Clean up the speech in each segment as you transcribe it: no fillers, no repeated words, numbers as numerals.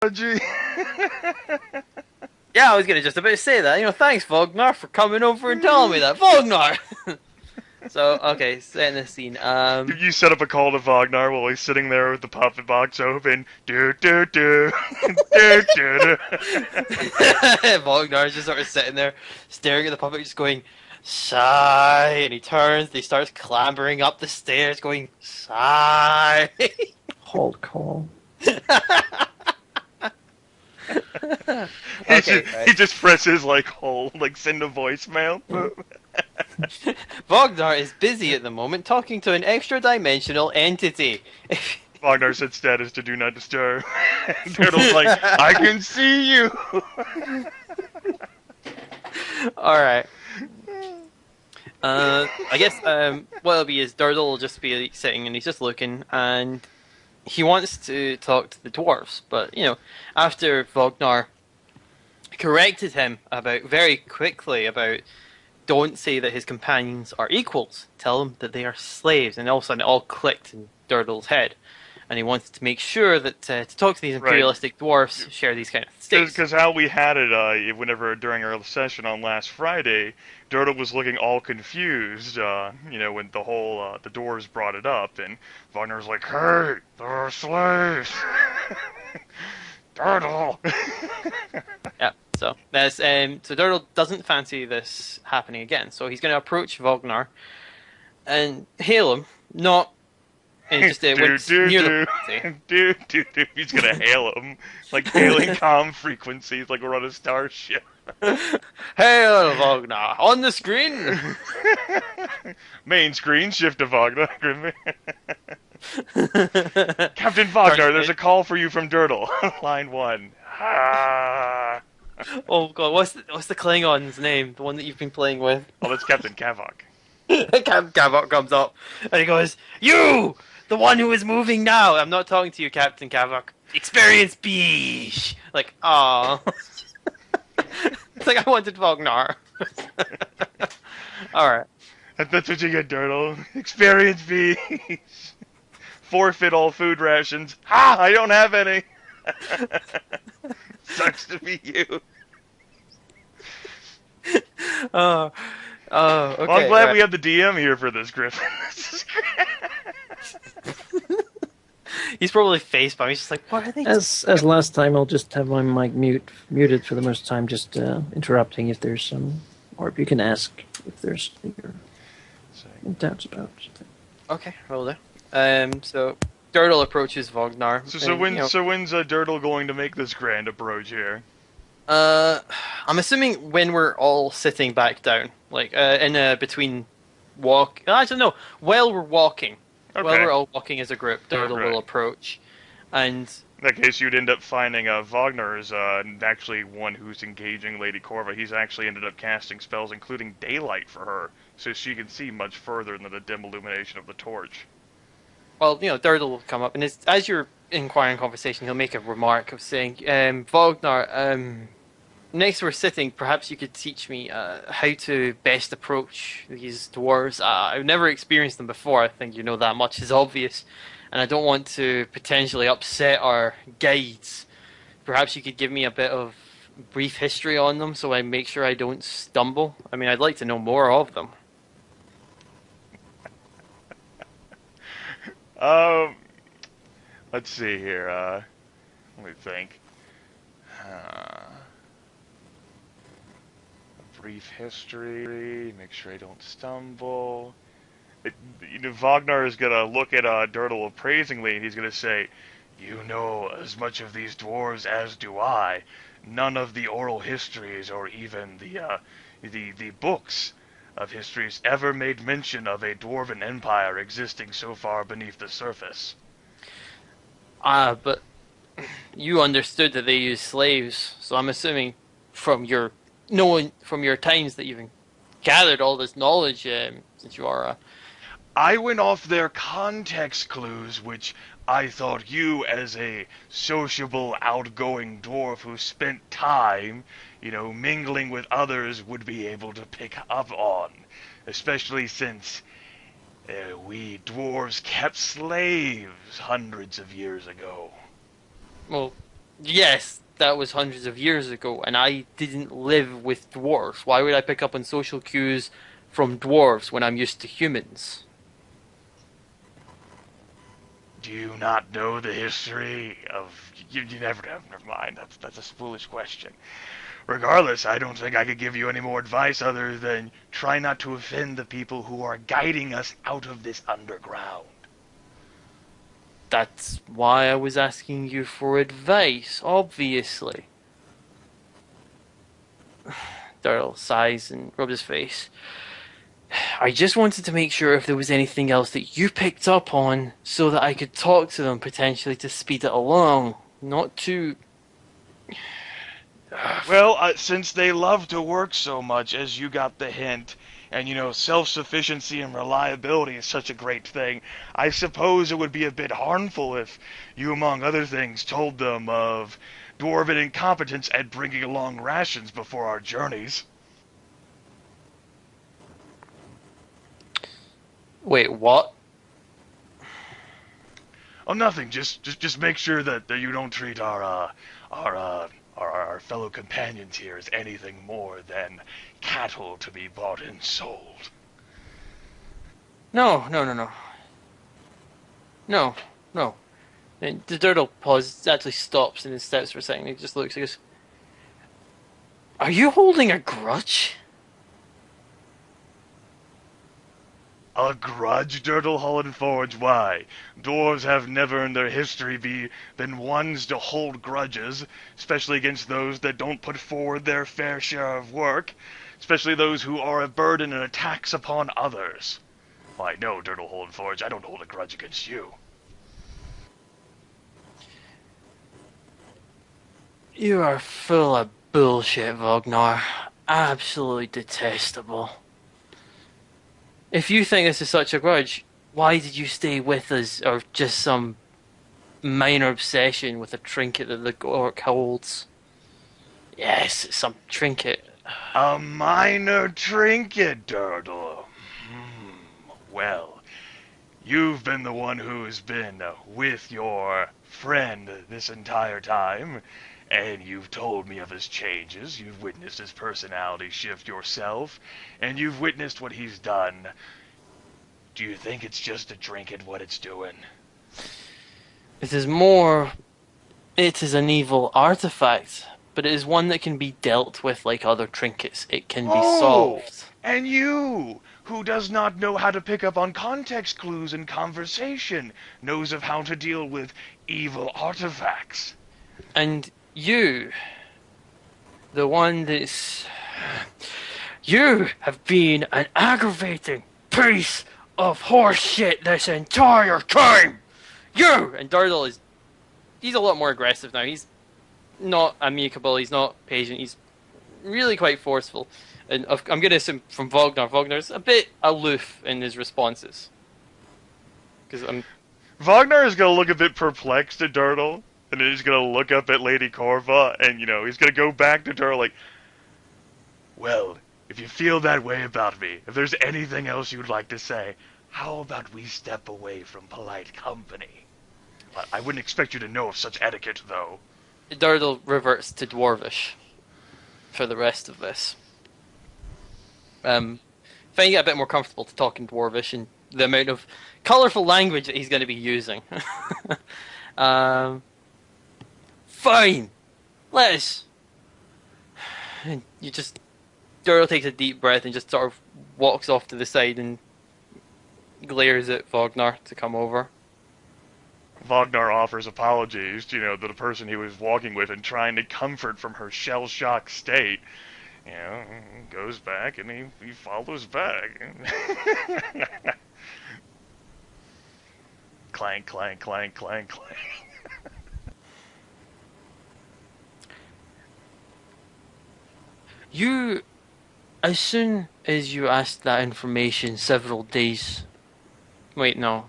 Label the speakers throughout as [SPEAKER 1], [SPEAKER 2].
[SPEAKER 1] Yeah, I was gonna just about to say that. Thanks, Vognar, for coming over and telling me that. Vognar! So, okay, setting the scene.
[SPEAKER 2] You set up a call to Vognar while he's sitting there with the puppet box open. Do do do do do do.
[SPEAKER 1] Vognar's just sort of sitting there, staring at the puppet, just going, sigh. And he turns, he starts clambering up the stairs, going, sigh.
[SPEAKER 3] Hold call.
[SPEAKER 1] Okay, right.
[SPEAKER 2] He just presses hold, send a voicemail.
[SPEAKER 1] Vognar is busy at the moment talking to an extra-dimensional entity.
[SPEAKER 2] Vognar set status to do not disturb. Durdle's like, I can see you.
[SPEAKER 1] Alright. I guess what it'll be is Durdle will just be sitting and he's just looking, and he wants to talk to the dwarves, but after Vognar corrected him very quickly about don't say that his companions are equals, tell them that they are slaves, and all of a sudden it all clicked in Durdle's head, and he wants to make sure that to talk to these imperialistic dwarves share these kind of states.
[SPEAKER 2] Because how we had it whenever during our session on last Friday, Durdle was looking all confused, when the whole the dwarves brought it up, and Vognar was like, "Hey, they're slaves." Durdle.
[SPEAKER 1] Yeah, so that's so Durdle doesn't fancy this happening again, so he's going to approach Vognar and hail him, not just near the
[SPEAKER 2] party. He's gonna hail him, hailing calm frequencies, like we're on a starship.
[SPEAKER 1] Hail Vognar on the screen.
[SPEAKER 2] Main screen, shift to Vognar Grimbeard. Captain Vognar, there's a call for you from Durdle. Line 1.
[SPEAKER 1] Oh god, what's the Klingon's name? The one that you've been playing with?
[SPEAKER 2] Oh, that's Captain Kavok.
[SPEAKER 1] Kavok comes up and he goes, "You, the one who is moving now." I'm not talking to you, Captain Kavok. Experience beesh. Like, ah. It's like I wanted Vognar. Alright.
[SPEAKER 2] That's what you get, Durdle. Experience bees. Forfeit all food rations. Ha! I don't have any. Sucks to be you.
[SPEAKER 1] Okay.
[SPEAKER 2] Well, I'm glad we have the DM here for this, Griffin.
[SPEAKER 3] He's probably facepalm. He's just like, what are they doing? As last time, I'll just have my mic muted for the most time, just interrupting if there's some, or if you can ask if there's doubts about something.
[SPEAKER 1] Okay, well then. So Durdle approaches Vognar.
[SPEAKER 2] So when's Durdle going to make this grand approach here?
[SPEAKER 1] I'm assuming when we're all sitting back down, in between walk. I don't know. While we're walking. Okay. While we're all walking as a group, Durdle will approach, and
[SPEAKER 2] in that case, you'd end up finding Vognar is actually one who's engaging Lady Corva. He's actually ended up casting spells, including daylight for her, so she can see much further than the dim illumination of the torch.
[SPEAKER 1] Well, Durdle will come up, and as you're inquiring conversation, he'll make a remark of saying, "Vognar, next we're sitting, perhaps you could teach me how to best approach these dwarves. I've never experienced them before. I think that much is obvious, and I don't want to potentially upset our guides. Perhaps you could give me a bit of brief history on them so I make sure I don't stumble. I mean, I'd like to know more of them."
[SPEAKER 2] Let's see here. Let me think. Brief history, make sure I don't stumble. Vognar is going to look at Durdle appraisingly, and he's going to say, "You know as much of these dwarves as do I. None of the oral histories or even the books of histories ever made mention of a dwarven empire existing so far beneath the surface."
[SPEAKER 1] But you understood that they used slaves, so I'm assuming from your times that you've gathered all this knowledge since you are
[SPEAKER 2] I went off their context clues, which I thought you, as a sociable, outgoing dwarf who spent time, mingling with others, would be able to pick up on. Especially since we dwarves kept slaves hundreds of years ago.
[SPEAKER 1] Well, Yes, that was hundreds of years ago, and I didn't live with dwarves. Why would I pick up on social cues from dwarves when I'm used to humans?
[SPEAKER 2] Do you not know the history of... You never have. Never mind. That's a foolish question. Regardless, I don't think I could give you any more advice other than try not to offend the people who are guiding us out of this underground.
[SPEAKER 1] That's why I was asking you for advice, obviously. Durdle sighs and rubs his face. I just wanted to make sure if there was anything else that you picked up on so that I could talk to them potentially to speed it along. Not to...
[SPEAKER 2] Well, since they love to work so much, as you got the hint, and self-sufficiency and reliability is such a great thing, I suppose it would be a bit harmful if you, among other things, told them of dwarven incompetence at bringing along rations before our journeys.
[SPEAKER 1] Wait, what?
[SPEAKER 2] Oh, nothing. Just make sure that you don't treat our fellow companions here as anything more than cattle to be bought and sold.
[SPEAKER 1] No. No. And the Durdle pauses, actually stops and then steps for a second. He just looks and goes, Are you holding a grudge?
[SPEAKER 2] A grudge, Durdle Hulinforge? Why? Dwarves have never in their history been ones to hold grudges, especially against those that don't put forward their fair share of work, especially those who are a burden and a tax upon others. Why, no, Durdle Hulinforge, I don't hold a grudge against you.
[SPEAKER 1] You are full of bullshit, Vognar. Absolutely detestable. If you think this is such a grudge, why did you stay with us, or just some minor obsession with a trinket that the orc holds? Yes, it's some trinket.
[SPEAKER 2] A minor trinket, Durdle. Well, you've been the one who's been with your friend this entire time, and you've told me of his changes. You've witnessed his personality shift yourself, and you've witnessed what he's done. Do you think it's just a trinket what it's doing?
[SPEAKER 1] It is more... It is an evil artifact, but it is one that can be dealt with like other trinkets. It can be solved.
[SPEAKER 2] And you, who does not know how to pick up on context clues in conversation, knows of how to deal with evil artifacts.
[SPEAKER 1] And you, the one that's... You have been an aggravating piece of horse shit this entire time! You! And Durdle is... He's a lot more aggressive now. He's not amicable, he's not patient, he's really quite forceful. And I'm going to assume from Vognar's a bit aloof in his responses.
[SPEAKER 2] Vognar is going to look a bit perplexed at Durdle, and then he's going to look up at Lady Corva, and, he's going to go back to Durdle like, well, if you feel that way about me, if there's anything else you'd like to say, how about we step away from polite company? I wouldn't expect you to know of such etiquette, though.
[SPEAKER 1] Durdle reverts to Dwarvish for the rest of this. Finding it a bit more comfortable to talk in Dwarvish and the amount of colourful language that he's going to be using. Fine! Let us... And Durdle takes a deep breath and just sort of walks off to the side and glares at Vognar to come over.
[SPEAKER 2] Vognar offers apologies to, the person he was walking with and trying to comfort from her shell-shocked state. Goes back and he follows back. Clank, clank, clank, clank, clank.
[SPEAKER 1] You, as soon as you asked that information several days... Wait, no.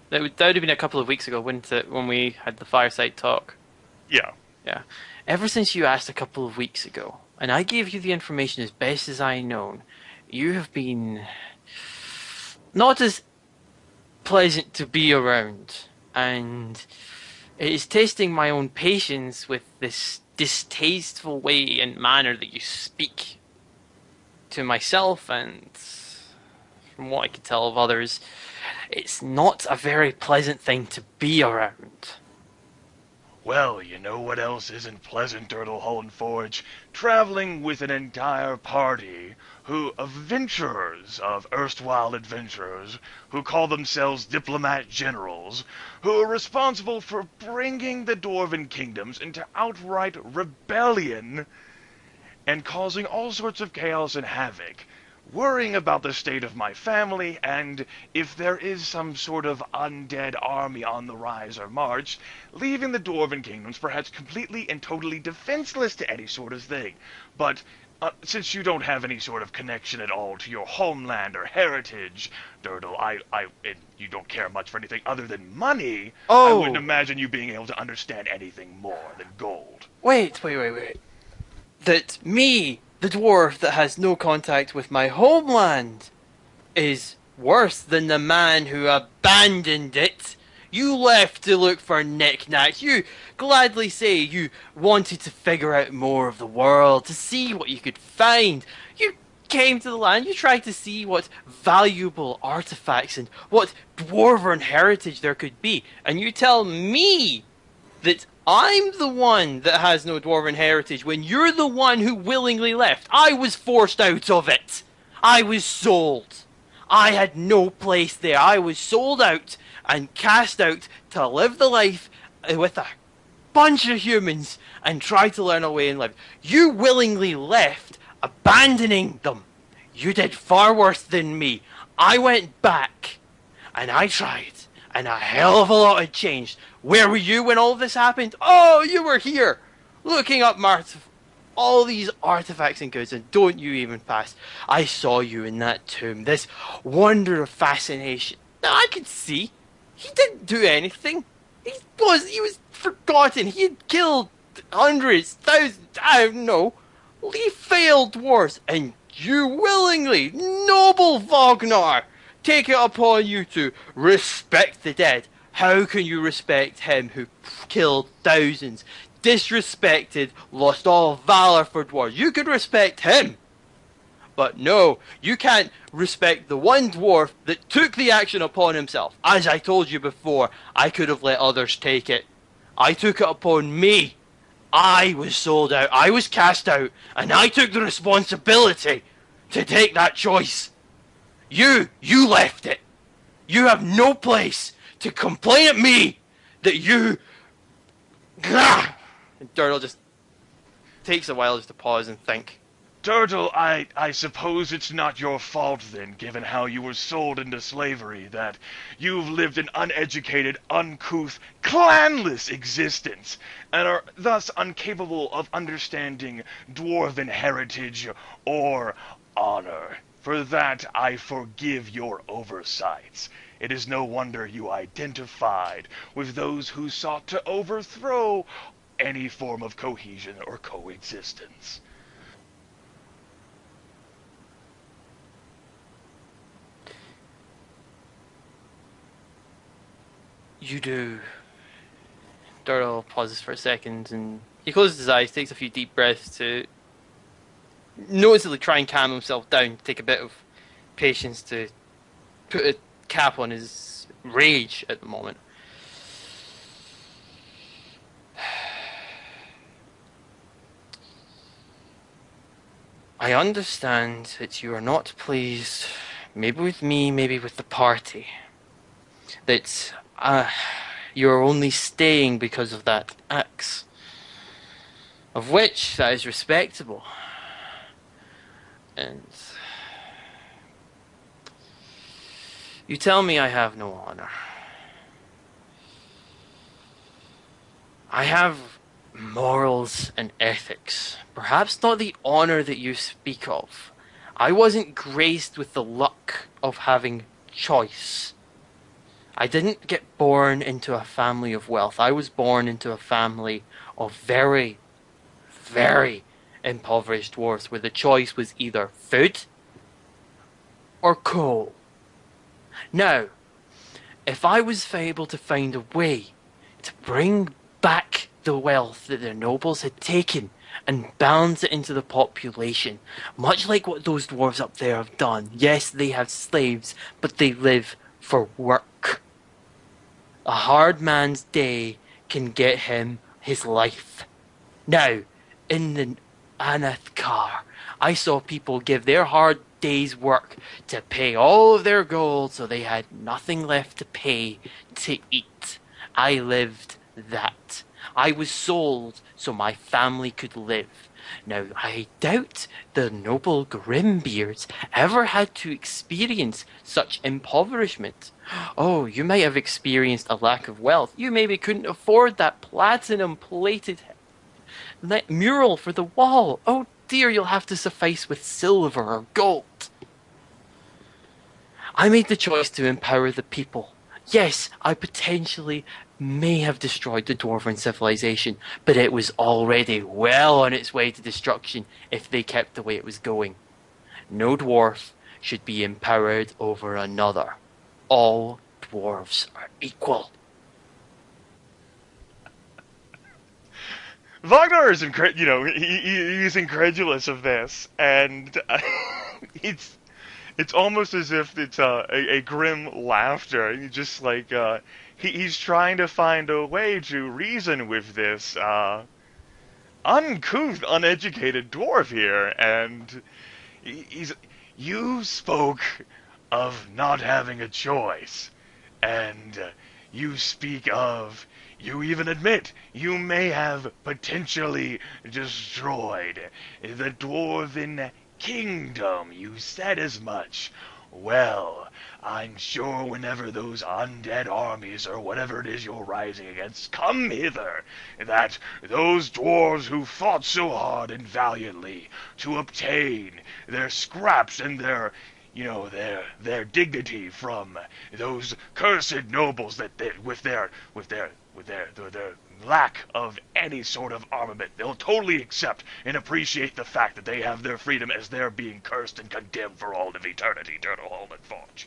[SPEAKER 1] That would have been a couple of weeks ago, wouldn't it, when we had the fireside talk?
[SPEAKER 2] Yeah.
[SPEAKER 1] Yeah. Ever since you asked a couple of weeks ago, and I gave you the information as best as I known, you have been not as pleasant to be around, and It is tasting my own patience with this distasteful way and manner that you speak to myself, and from what I can tell of others, it's not a very pleasant thing to be around.
[SPEAKER 2] Well, you know what else isn't pleasant, Durdle Hulinforge? Traveling with an entire party of erstwhile adventurers, who call themselves diplomat generals, who are responsible for bringing the Dwarven kingdoms into outright rebellion and causing all sorts of chaos and havoc. Worrying about the state of my family, and if there is some sort of undead army on the rise or march, leaving the Dwarven kingdoms perhaps completely and totally defenseless to any sort of thing. But since you don't have any sort of connection at all to your homeland or heritage, Durdle, and you don't care much for anything other than money, I wouldn't imagine you being able to understand anything more than gold.
[SPEAKER 1] Wait. That me, the dwarf that has no contact with my homeland, is worse than the man who abandoned it. You left to look for knickknacks. You gladly say you wanted to figure out more of the world, to see what you could find. You came to the land, you tried to see what valuable artifacts and what dwarven heritage there could be, and you tell me that I'm the one that has no dwarven heritage when you're the one who willingly left. I was forced out of it. I was sold. I had no place there. I was sold out and cast out to live the life with a bunch of humans and try to learn a way in life. You willingly left, abandoning them. You did far worse than me. I went back and I tried, and a hell of a lot had changed. Where were you when all this happened? Oh, you were here, looking up all these artifacts and goods, and don't you even pass. I saw you in that tomb, this wonder of fascination. Now, I could see. He didn't do anything. He was forgotten. He had killed hundreds, thousands, I don't know. He failed dwarves, and you willingly, noble Vognar, take it upon you to respect the dead. How can you respect him who killed thousands, disrespected, lost all valor for dwarves? You could respect him. But no, you can't respect the one dwarf that took the action upon himself. As I told you before, I could have let others take it. I took it upon me. I was sold out, I was cast out, and I took the responsibility to take that choice. You left it. You have no place to complain at me that you... And Durdle just takes a while just to pause and think.
[SPEAKER 2] Durdle, I suppose it's not your fault then, given how you were sold into slavery, that you've lived an uneducated, uncouth, clanless existence, and are thus incapable of understanding dwarven heritage or honor. For that I forgive your oversights. It is no wonder you identified with those who sought to overthrow any form of cohesion or coexistence.
[SPEAKER 1] You do. Durdle pauses for a second and he closes his eyes, takes a few deep breaths to noticeably try and calm himself down, take a bit of patience to put a cap on his rage at the moment. I understand that you are not pleased, maybe with me, maybe with the party, that you are only staying because of that axe, of which that is respectable. And you tell me I have no honor. I have morals and ethics. Perhaps not the honor that you speak of. I wasn't graced with the luck of having choice. I didn't get born into a family of wealth. I was born into a family of very, very impoverished dwarves where the choice was either food or coal. Now, if I was able to find a way to bring back the wealth that the nobles had taken and balance it into the population, much like what those dwarves up there have done. Yes, they have slaves, but they live for work. A hard man's day can get him his life. Now, in the Anathkar, I saw people give their hard day's work to pay all of their gold, so they had nothing left to pay to eat. I lived that. I was sold so my family could live. Now, I doubt the noble Grimbeards ever had to experience such impoverishment. Oh, you might have experienced a lack of wealth. You maybe couldn't afford that platinum-plated mural for the wall. Oh dear, you'll have to suffice with silver or gold. I made the choice to empower the people. Yes, I potentially may have destroyed the dwarven civilization, but it was already well on its way to destruction if they kept the way it was going. No dwarf should be empowered over another. All dwarves are equal.
[SPEAKER 2] Vognar is he's incredulous of this, and it's almost as if it's a grim laughter. He's just like he's trying to find a way to reason with this uncouth, uneducated dwarf here, and you spoke of not having a choice, and you speak of. You even admit you may have potentially destroyed the Dwarven Kingdom. You said as much. Well, I'm sure whenever those undead armies or whatever it is you're rising against come hither, that those dwarves who fought so hard and valiantly to obtain their scraps and their dignity from those cursed nobles that with their lack of any sort of armament, they'll totally accept and appreciate the fact that they have their freedom as they're being cursed and condemned for all of eternity, Durdle Hulinforge.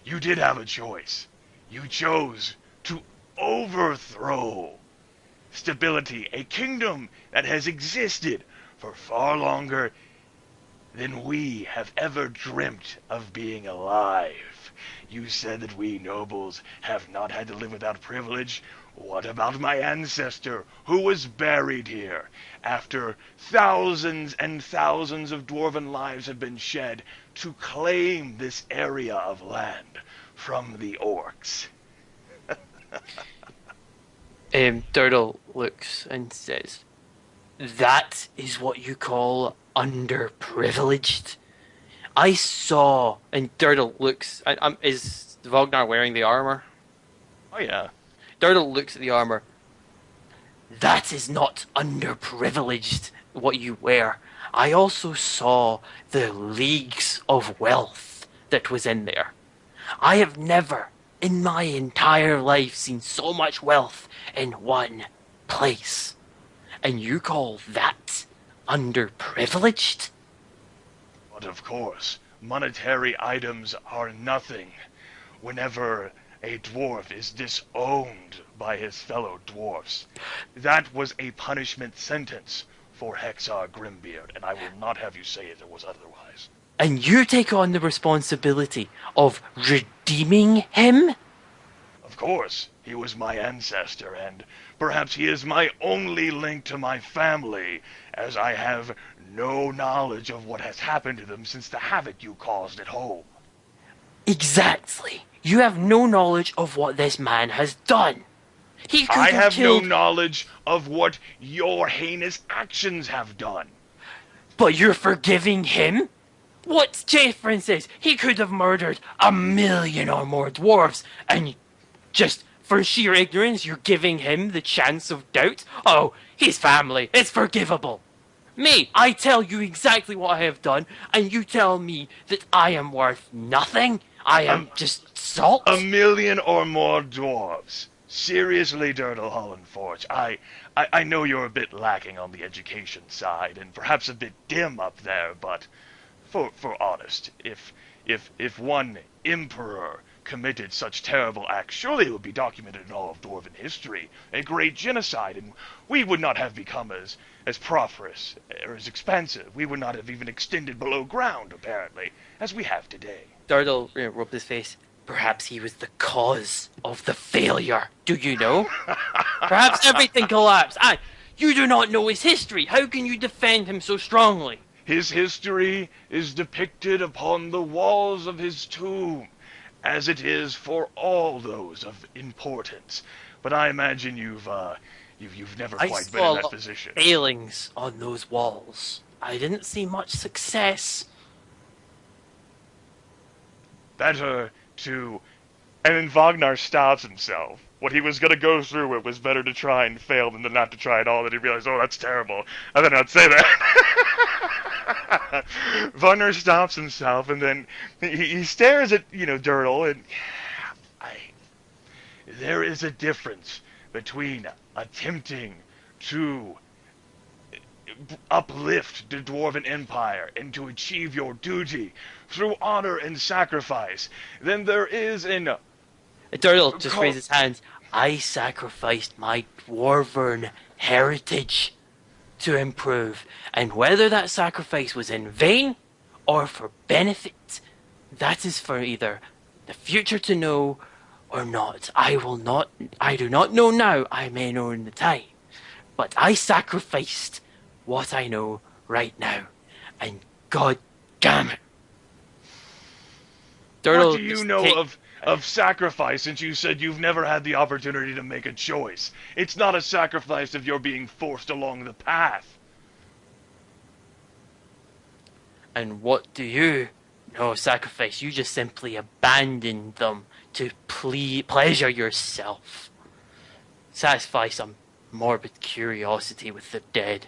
[SPEAKER 2] You did have a choice. You chose to overthrow stability, a kingdom that has existed for far longer than we have ever dreamt of being alive. You said that we nobles have not had to live without privilege. What about my ancestor, who was buried here after thousands and thousands of dwarven lives have been shed to claim this area of land from the orcs?
[SPEAKER 1] Durdle looks and says, "That is what you call underprivileged?" I saw, and Durdle looks. Is Vognar wearing the armor?
[SPEAKER 2] Oh yeah.
[SPEAKER 1] Durdle looks at the armor. That is not underprivileged, what you wear. I also saw the leagues of wealth that was in there. I have never, in my entire life, seen so much wealth in one place. And you call that underprivileged?
[SPEAKER 2] But of course, monetary items are nothing whenever a dwarf is disowned by his fellow dwarfs. That was a punishment sentence for Vognar Grimbeard, and I will not have you say it was otherwise.
[SPEAKER 1] And you take on the responsibility of redeeming him?
[SPEAKER 2] Of course, he was my ancestor, and perhaps he is my only link to my family, as I have no knowledge of what has happened to them since the havoc you caused at home.
[SPEAKER 1] Exactly. You have no knowledge of what this man has done.
[SPEAKER 2] I have no knowledge of what your heinous actions have done.
[SPEAKER 1] But you're forgiving him? What Jeffrin says, he could have murdered 1,000,000 or more dwarves, and just for sheer ignorance, you're giving him the chance of doubt? Oh, he's family, it's forgivable. Me, I tell you exactly what I have done, and you tell me that I am worth nothing? I am just salt?
[SPEAKER 2] 1,000,000 or more dwarves. Seriously, Durdle Hulinforge, I know you're a bit lacking on the education side, and perhaps a bit dim up there, but for honest, if one emperor committed such terrible acts, surely it would be documented in all of Dwarven history. A great genocide, and we would not have become as prosperous or as expansive. We would not have even extended below ground, apparently, as we have today.
[SPEAKER 1] Durdle rubbed his face. Perhaps he was the cause of the failure. Do you know? Perhaps everything collapsed. And you do not know his history. How can you defend him so strongly?
[SPEAKER 2] His history is depicted upon the walls of his tomb, as it is for all those of importance. But I imagine you've never quite been in that position.
[SPEAKER 1] Failings on those walls. I didn't see much success.
[SPEAKER 2] Better to... And then Vognar stops himself. What he was going to go through it was better to try and fail than to not to try at all. Then he realized, oh, that's terrible. I better not say that. Vognar stops himself, and then he stares at, Durdle, and... There is a difference between attempting to uplift the Dwarven Empire and to achieve your duty through honor and sacrifice. Then there is in...
[SPEAKER 1] Durdle just raised his hands. I sacrificed my Dwarven heritage to improve, and whether that sacrifice was in vain or for benefit, that is for either the future to know or not. I do not know now, I may know in the time, but I sacrificed what I know right now, and god damn it.
[SPEAKER 2] Durdle, what do you know of sacrifice, since you said you've never had the opportunity to make a choice? It's not a sacrifice if you're being forced along the path.
[SPEAKER 1] And what do you know sacrifice? You just simply abandoned them to pleasure yourself. Satisfy some morbid curiosity with the dead.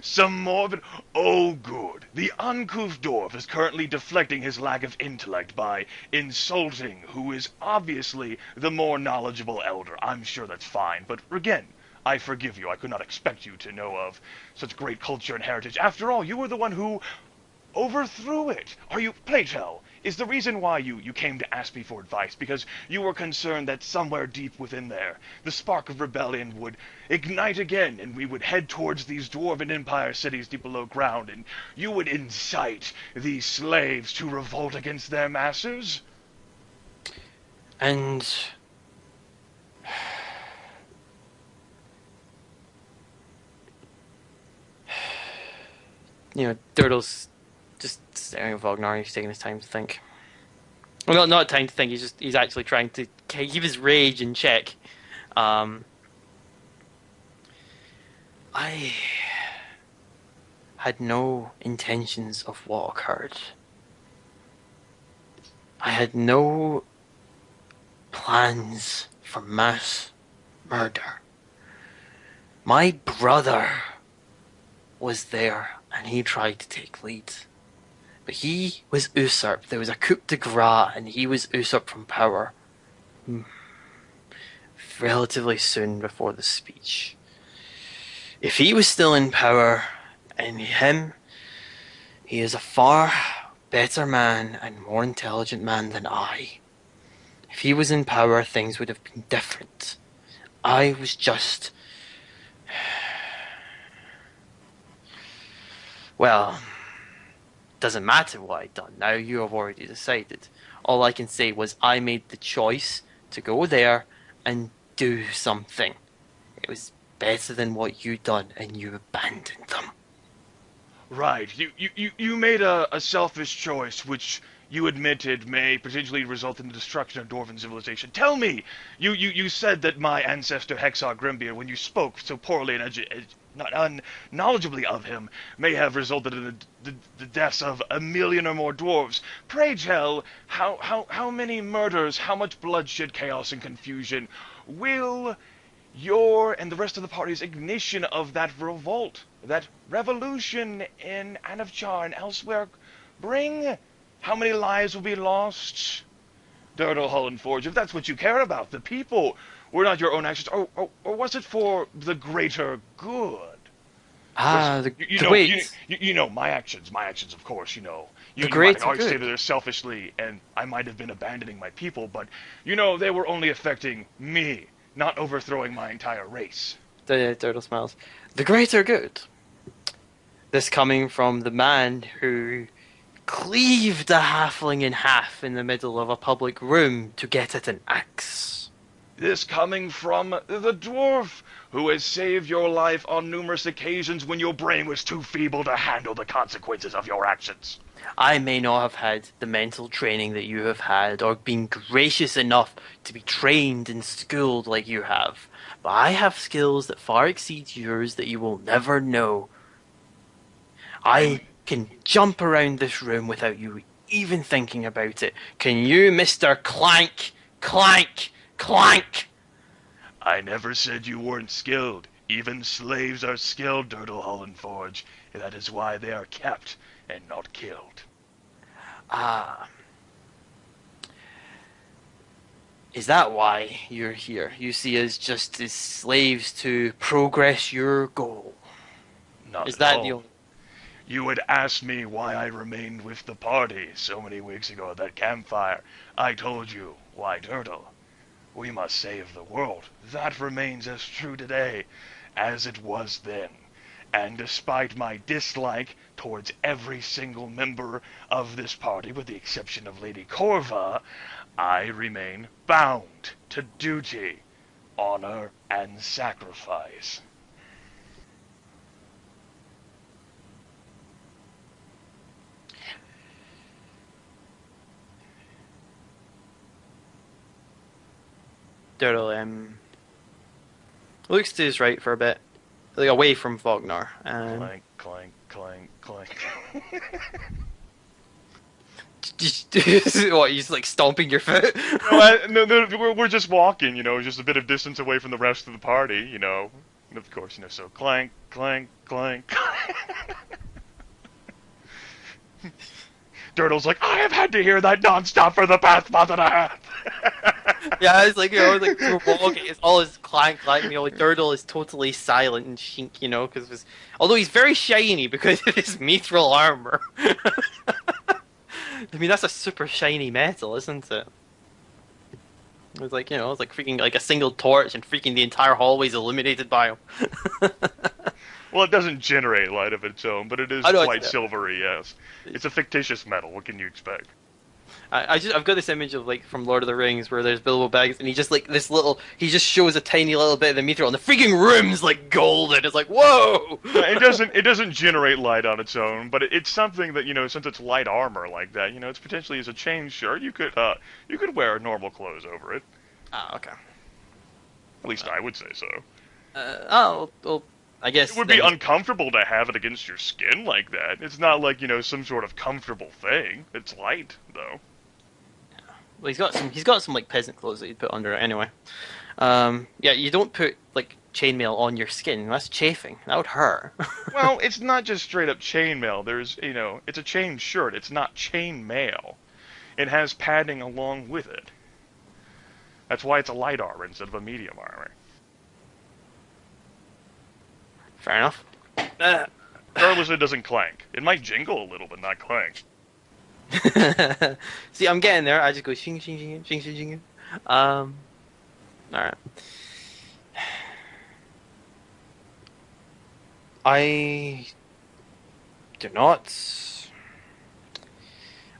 [SPEAKER 2] Some morbid... Oh, good. The uncouth dwarf is currently deflecting his lack of intellect by insulting who is obviously the more knowledgeable elder. I'm sure that's fine, but again, I forgive you. I could not expect you to know of such great culture and heritage. After all, you were the one who overthrew it. Pray tell, is the reason why you came to ask me for advice because you were concerned that somewhere deep within there, the spark of rebellion would ignite again, and we would head towards these Dwarven Empire cities deep below ground, and you would incite these slaves to revolt against their masters?
[SPEAKER 1] And... Durdle's just staring at Vognar. He's taking his time to think. Well, not time to think. He's actually trying to keep his rage in check. I had no intentions of what occurred. I had no plans for mass murder. My brother was there, and he tried to take lead. But he was usurped. There was a coup de grace, and he was usurped from power relatively soon before the speech. If he was still in power, and he is a far better man and more intelligent man than I. If he was in power, things would have been different. I was just... Well, doesn't matter what I'd done. Now you have already decided. All I can say was I made the choice to go there and do something. It was better than what you'd done, and you abandoned them.
[SPEAKER 2] Right. You made a selfish choice, which you admitted may potentially result in the destruction of Dwarven civilization. Tell me! You said that my ancestor Vognar Grimbeard, when you spoke so poorly and unknowledgeably of him, may have resulted in the deaths of 1 million or more dwarves. Pray tell, how many murders, how much bloodshed, chaos, and confusion will your and the rest of the party's ignition of that revolt, that revolution in Anavchar and elsewhere bring? How many lives will be lost? Durdle Hulinforge, if that's what you care about, the people, were not your own actions, or was it for the greater good?
[SPEAKER 1] Ah,
[SPEAKER 2] You
[SPEAKER 1] the
[SPEAKER 2] know,
[SPEAKER 1] wait.
[SPEAKER 2] you know, my actions, of course,
[SPEAKER 1] The
[SPEAKER 2] you might
[SPEAKER 1] great are
[SPEAKER 2] always say
[SPEAKER 1] good.
[SPEAKER 2] that they're selfishly, and I might have been abandoning my people, but, you know, they were only affecting me, not overthrowing my entire race.
[SPEAKER 1] The turtle smiles. The great are good. This coming from the man who cleaved a halfling in half in the middle of a public room to get at an axe.
[SPEAKER 2] This coming from the dwarf, who has saved your life on numerous occasions when your brain was too feeble to handle the consequences of your actions.
[SPEAKER 1] I may not have had the mental training that you have had, or been gracious enough to be trained and schooled like you have, but I have skills that far exceed yours that you will never know. I can jump around this room without you even thinking about it. Can you, Mr. Clank, Clank, Clank?
[SPEAKER 2] I never said you weren't skilled. Even slaves are skilled, Durdle Hulinforge. That is why they are kept and not killed.
[SPEAKER 1] Ah. Is that why you're here? You see us just as slaves to progress your goal.
[SPEAKER 2] Not
[SPEAKER 1] Is
[SPEAKER 2] at
[SPEAKER 1] that
[SPEAKER 2] all.
[SPEAKER 1] the only...
[SPEAKER 2] You had asked me why I remained with the party so many weeks ago at that campfire. I told you, why, Durdle? We must save the world. That remains as true today as it was then. And despite my dislike towards every single member of this party, with the exception of Lady Corva, I remain bound to duty, honor, and sacrifice.
[SPEAKER 1] Durdle looks to his right for a bit, like away from Vognar.
[SPEAKER 2] Clank, clank, clank, clank.
[SPEAKER 1] What, you just like stomping your foot?
[SPEAKER 2] No, we're just walking, you know, just a bit of distance away from the rest of the party, you know. And of course, you know, so clank, clank, clank. Durdle's like, I have had to hear that nonstop for the past month and a half.
[SPEAKER 1] Yeah, it's like, you know, like we're walking, it's all this clank, clank, you know, like Durdle is totally silent and shink, you know, because although he's very shiny because of his mithril armor. I mean, that's a super shiny metal, isn't it? It's like, you know, it's like freaking like a single torch and freaking the entire hallway's illuminated by him.
[SPEAKER 2] Well, it doesn't generate light of its own, but it is
[SPEAKER 1] I know,
[SPEAKER 2] quite silvery, yes. It's a fictitious metal, what can you expect?
[SPEAKER 1] I've got this image of like from Lord of the Rings where there's Bilbo Baggins and he just like he just shows a tiny little bit of the mithril and the freaking room's like golden. It's like, whoa!
[SPEAKER 2] It doesn't generate light on its own, but it's something that, you know, since it's light armor like that, you know, it's potentially as a chain shirt, you could wear normal clothes over it.
[SPEAKER 1] Ah, okay.
[SPEAKER 2] At least I would say so.
[SPEAKER 1] Well, I guess
[SPEAKER 2] It would be uncomfortable to have it against your skin like that. It's not like, you know, some sort of comfortable thing. It's light, though.
[SPEAKER 1] Well, he's got some like peasant clothes that he'd put under it anyway. Yeah, you don't put like chainmail on your skin. That's chafing. That would hurt.
[SPEAKER 2] Well, it's not just straight up chainmail. There's, you know, it's a chain shirt. It's not chainmail. It has padding along with it. That's why it's a light armor instead of a medium armor.
[SPEAKER 1] Fair enough.
[SPEAKER 2] Regardless, it doesn't clank. It might jingle a little, but not clank.
[SPEAKER 1] See, I'm getting there. I just go shing shing shing shing shing shing. All right. I do not.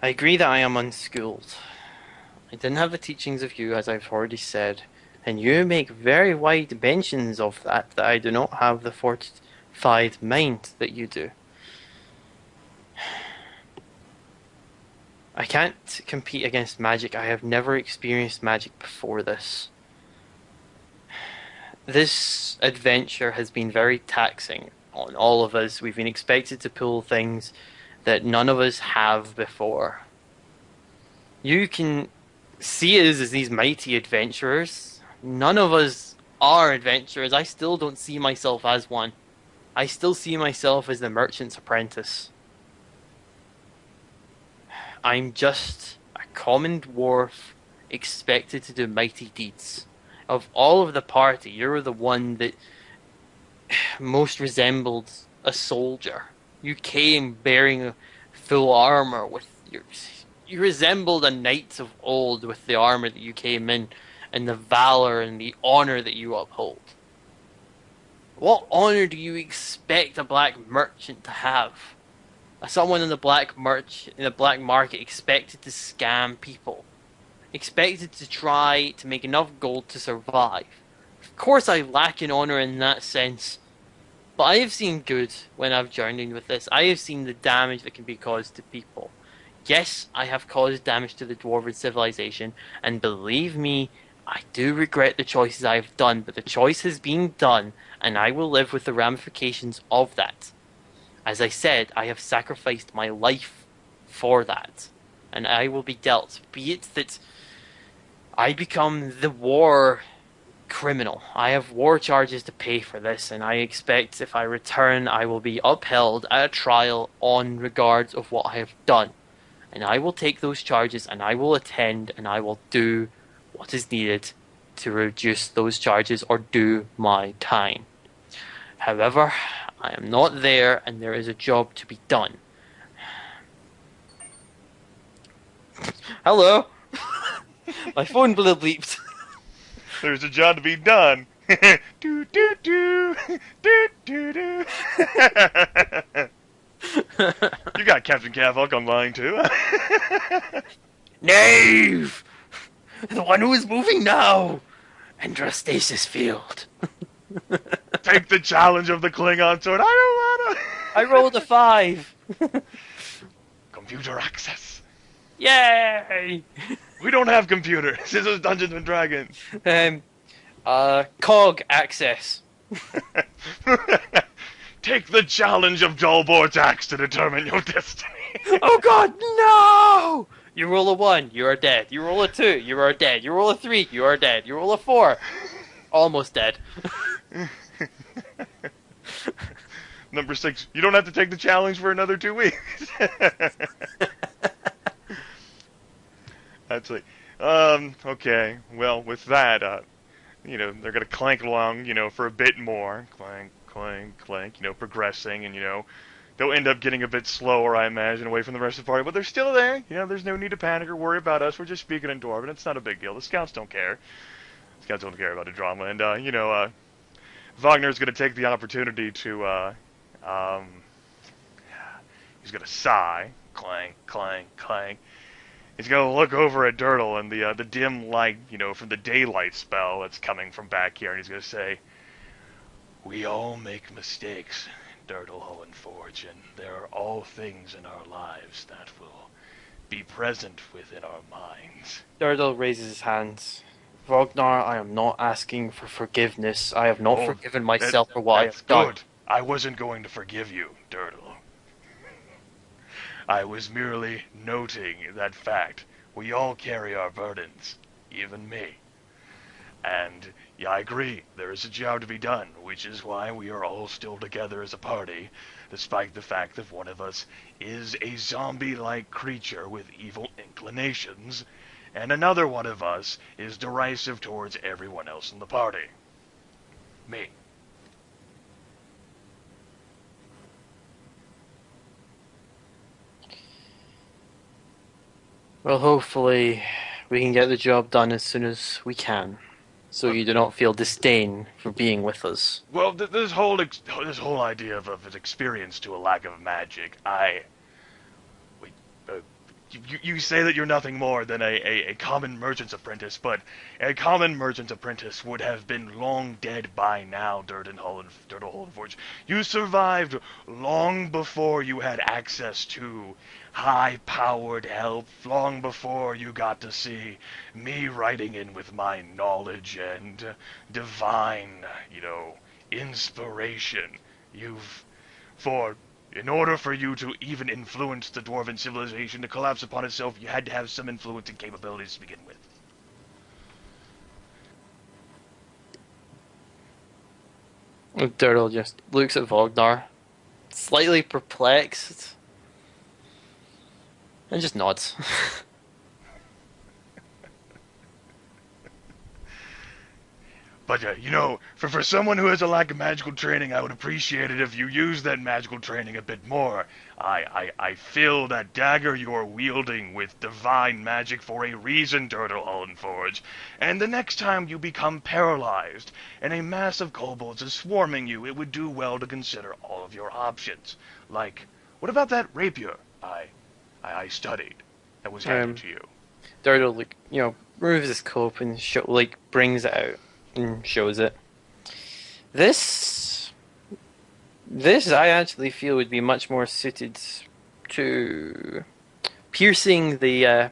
[SPEAKER 1] I agree that I am unschooled. I didn't have the teachings of you, as I've already said, and you make very wide mentions of that I do not have the fortified mind that you do. I can't compete against magic. I have never experienced magic before this. This adventure has been very taxing on all of us. We've been expected to pull things that none of us have before. You can see us as these mighty adventurers. None of us are adventurers. I still don't see myself as one. I still see myself as the merchant's apprentice. I'm just a common dwarf expected to do mighty deeds. Of all of the party, you're the one that most resembled a soldier. You came bearing full armor with you resembled a knight of old with the armor that you came in and the valor and the honor that you uphold. What honor do you expect a black merchant to have? Someone in the black market expected to scam people, expected to try to make enough gold to survive. Of course, I lack in honor in that sense, but I have seen good when I've journeyed with this. I have seen the damage that can be caused to people. Yes, I have caused damage to the dwarven civilization, and believe me, I do regret the choices I have done, but the choice has been done, and I will live with the ramifications of that. As I said, I have sacrificed my life for that, and I will be dealt. Be it that I become the war criminal. I have war charges to pay for this, and I expect if I return, I will be upheld at a trial on regards of what I have done. And I will take those charges, and I will attend, and I will do what is needed to reduce those charges or do my time. However, I am not there, and there is a job to be done. Hello? My phone bleeped.
[SPEAKER 2] There's a job to be done. Do do do do do do. You got Captain Cavok online too.
[SPEAKER 1] Knave! The one who is moving now! Enter a stasis field.
[SPEAKER 2] Take the challenge of the Klingon sword. I don't wanna.
[SPEAKER 1] I rolled a 5.
[SPEAKER 2] Computer access.
[SPEAKER 1] Yay!
[SPEAKER 2] We don't have computers. This is Dungeons and Dragons.
[SPEAKER 1] Cog access.
[SPEAKER 2] Take the challenge of Dolbort's axe to determine your destiny.
[SPEAKER 1] Oh god, no! You roll a 1, you are dead. You roll a 2, you are dead. You roll a 3, you are dead. You roll a 4, almost dead.
[SPEAKER 2] Number 6, you don't have to take the challenge for another 2 weeks. That's like, okay, well, with that, they're gonna clank along, for a bit more. Clank, clank, clank, progressing, and, they'll end up getting a bit slower, I imagine, away from the rest of the party, but they're still there. There's no need to panic or worry about us. We're just speaking in Dwarven. It's not a big deal. The scouts don't care. Scouts don't care about the drama, and, Vognar's gonna take the opportunity to, he's gonna sigh. Clank, clank, clank. He's gonna look over at Durdle and the dim light, from the daylight spell that's coming from back here, and he's gonna say, "We all make mistakes, Durdle Hulinforge, and there are all things in our lives that will be present within our minds."
[SPEAKER 1] Durdle raises his hands. Vognar, I am not asking for forgiveness. I have not forgiven myself for what I have done.
[SPEAKER 2] Good. I wasn't going to forgive you, Durdle. I was merely noting that fact. We all carry our burdens, even me. And yeah, I agree, there is a job to be done, which is why we are all still together as a party, despite the fact that one of us is a zombie-like creature with evil inclinations, and another one of us is derisive towards everyone else in the party. Me.
[SPEAKER 1] Well, hopefully we can get the job done as soon as we can, so you do not feel disdain for being with us.
[SPEAKER 2] Well, this whole idea of an experience to a lack of magic, You say that you're nothing more than a common merchant's apprentice, but a common merchant's apprentice would have been long dead by now, Durdle Hulinforge. You survived long before you had access to high-powered help, long before you got to see me riding in with my knowledge and divine, inspiration. In order for you to even influence the Dwarven civilization to collapse upon itself, you had to have some influence and capabilities to begin with.
[SPEAKER 1] Durdle just looks at Vognar, slightly perplexed, and just nods.
[SPEAKER 2] But, you know, for someone who has a lack of magical training, I would appreciate it if you use that magical training a bit more. I fill that dagger you're wielding with divine magic for a reason, Durdle Hulinforge. And the next time you become paralyzed and a mass of kobolds is swarming you, it would do well to consider all of your options. Like, what about that rapier I studied that was handed to you?
[SPEAKER 1] Durdle, like, removes his coat and brings it out and shows it. This I actually feel would be much more suited to piercing the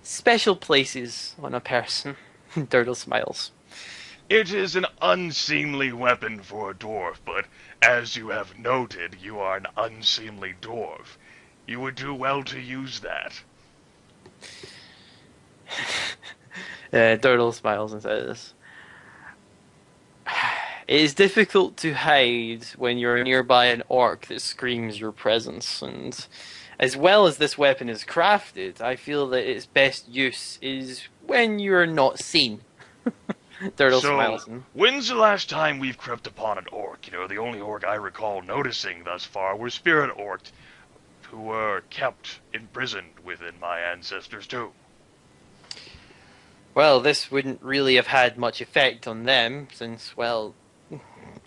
[SPEAKER 1] special places on a person. Durdle smiles.
[SPEAKER 2] It is an unseemly weapon for a dwarf, but as you have noted, you are an unseemly dwarf. You would do well to use that.
[SPEAKER 1] Durdle smiles and says, "It is difficult to hide when you're nearby an orc that screams your presence, and as well as this weapon is crafted, I feel that its best use is when you're not seen." Durdle smiles.
[SPEAKER 2] When's the last time we've crept upon an orc? You know, the only orc I recall noticing thus far were spirit orcs, who were kept imprisoned within my ancestors' tomb.
[SPEAKER 1] Well, this wouldn't really have had much effect on them, since, well...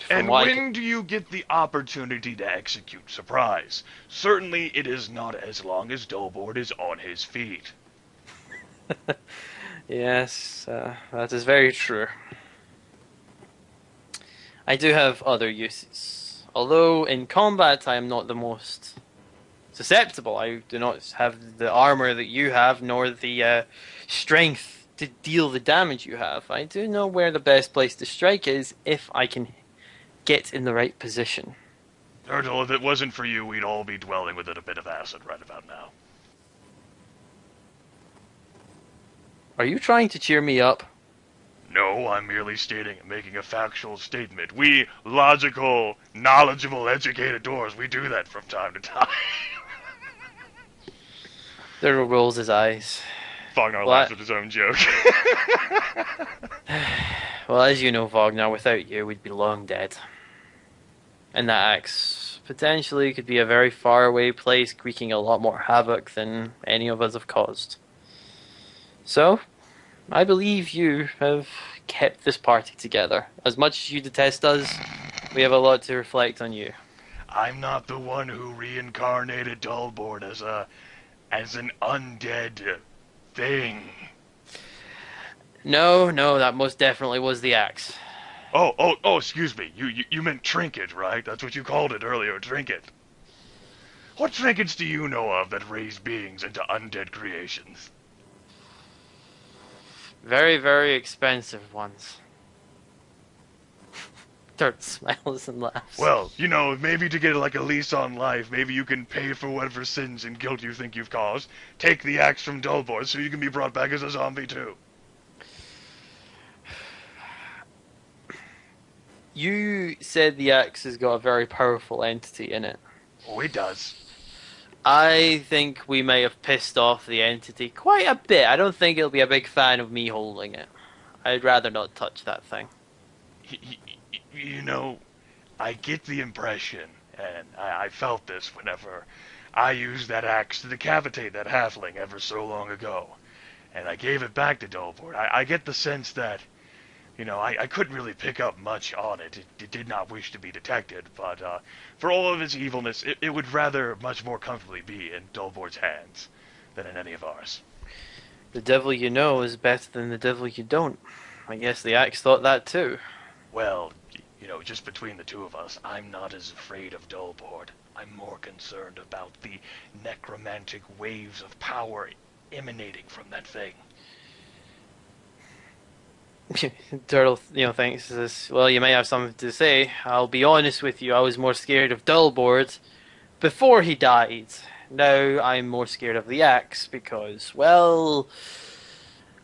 [SPEAKER 2] And when do you get the opportunity to execute surprise? Certainly it is not as long as Dullboard is on his feet.
[SPEAKER 1] Yes, that is very true. I do have other uses. Although in combat I am not the most susceptible. I do not have the armor that you have, nor the strength to deal the damage you have. I do know where the best place to strike is if I can get in the right position.
[SPEAKER 2] Durdle, if it wasn't for you, we'd all be dwelling within a bit of acid right about now.
[SPEAKER 1] Are you trying to cheer me up?
[SPEAKER 2] No, I'm merely making a factual statement. We logical, knowledgeable, educated dwarves, we do that from time to time.
[SPEAKER 1] Durdle rolls his eyes.
[SPEAKER 2] Vognar laughs at his own joke.
[SPEAKER 1] Well, as you know, Vognar, without you, we'd be long dead. And that axe potentially could be a very far away place, wreaking a lot more havoc than any of us have caused. So, I believe you have kept this party together. As much as you detest us, we have a lot to reflect on you.
[SPEAKER 2] I'm not the one who reincarnated Dullboard as an undead thing.
[SPEAKER 1] No, that most definitely was the axe.
[SPEAKER 2] Oh, excuse me. You meant trinket, right? That's what you called it earlier, trinket. What trinkets do you know of that raise beings into undead creations?
[SPEAKER 1] Very, very expensive ones. Durt smiles and laughs.
[SPEAKER 2] Well, you know, maybe to get like a lease on life, maybe you can pay for whatever sins and guilt you think you've caused. Take the axe from Dullboard so you can be brought back as a zombie too.
[SPEAKER 1] You said the axe has got a very powerful entity in it.
[SPEAKER 2] Oh, it does.
[SPEAKER 1] I think we may have pissed off the entity quite a bit. I don't think it'll be a big fan of me holding it. I'd rather not touch that thing.
[SPEAKER 2] You know, I get the impression, and I felt this whenever I used that axe to decapitate that halfling ever so long ago, and I gave it back to Dullboard. I get the sense that, you know, I couldn't really pick up much on it. It did not wish to be detected, but for all of its evilness, it would rather much more comfortably be in Dullboard's hands than in any of ours.
[SPEAKER 1] The devil you know is better than the devil you don't. I guess the axe thought that too.
[SPEAKER 2] Well, you know, just between the two of us, I'm not as afraid of Dullboard. I'm more concerned about the necromantic waves of power emanating from that thing.
[SPEAKER 1] Durdle, thinks this. Well, you may have something to say. I'll be honest with you. I was more scared of Dullboard before he died. Now I'm more scared of the axe because, well,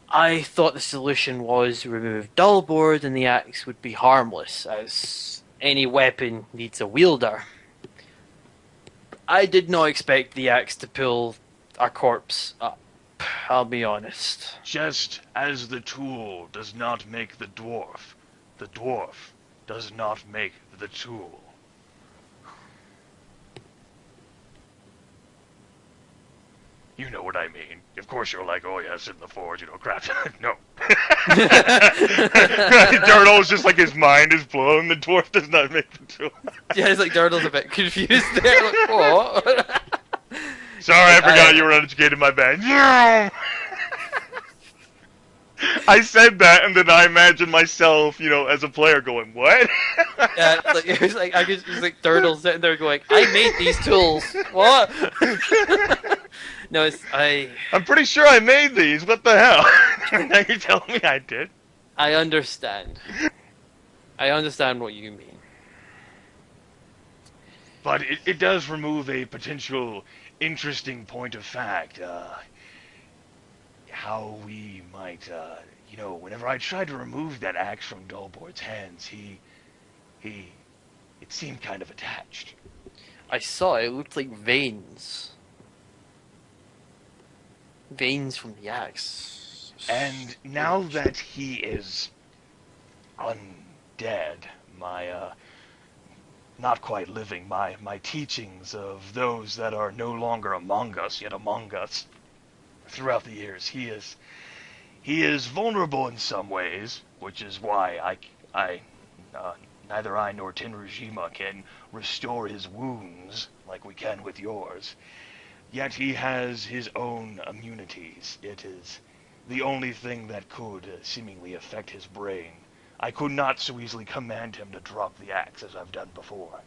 [SPEAKER 1] I thought the solution was remove Dullboard and the axe would be harmless, as any weapon needs a wielder. I did not expect the axe to pull our corpse up I'll be honest.
[SPEAKER 2] Just as the tool does not make the dwarf does not make the tool. You know what I mean. Of course you're like, oh yes, in the forge, crap. No. Durdle's just like, his mind is blown. The dwarf does not make the tool.
[SPEAKER 1] Yeah, it's like Durdle's a bit confused there. Like, what?
[SPEAKER 2] Sorry, I forgot you were uneducated, my bad. I said that, and then I imagined myself, as a player going, what?
[SPEAKER 1] Yeah, it was like Durdle sitting there going, I made these tools. What? No,
[SPEAKER 2] I'm pretty sure I made these. What the hell? Now you're telling me I did?
[SPEAKER 1] I understand. I understand what you mean.
[SPEAKER 2] But it does remove a potential interesting point of fact. How we might, whenever I tried to remove that axe from Dullboard's hands, it seemed kind of attached.
[SPEAKER 1] I saw it. It looked like veins. Veins from the axe.
[SPEAKER 2] And now that he is undead, not quite living, my teachings of those that are no longer among us, yet among us, throughout the years, he is vulnerable in some ways, which is why neither I nor Tenrujima can restore his wounds like we can with yours. Yet he has his own immunities. It is the only thing that could seemingly affect his brain. I could not so easily command him to drop the axe as I've done before.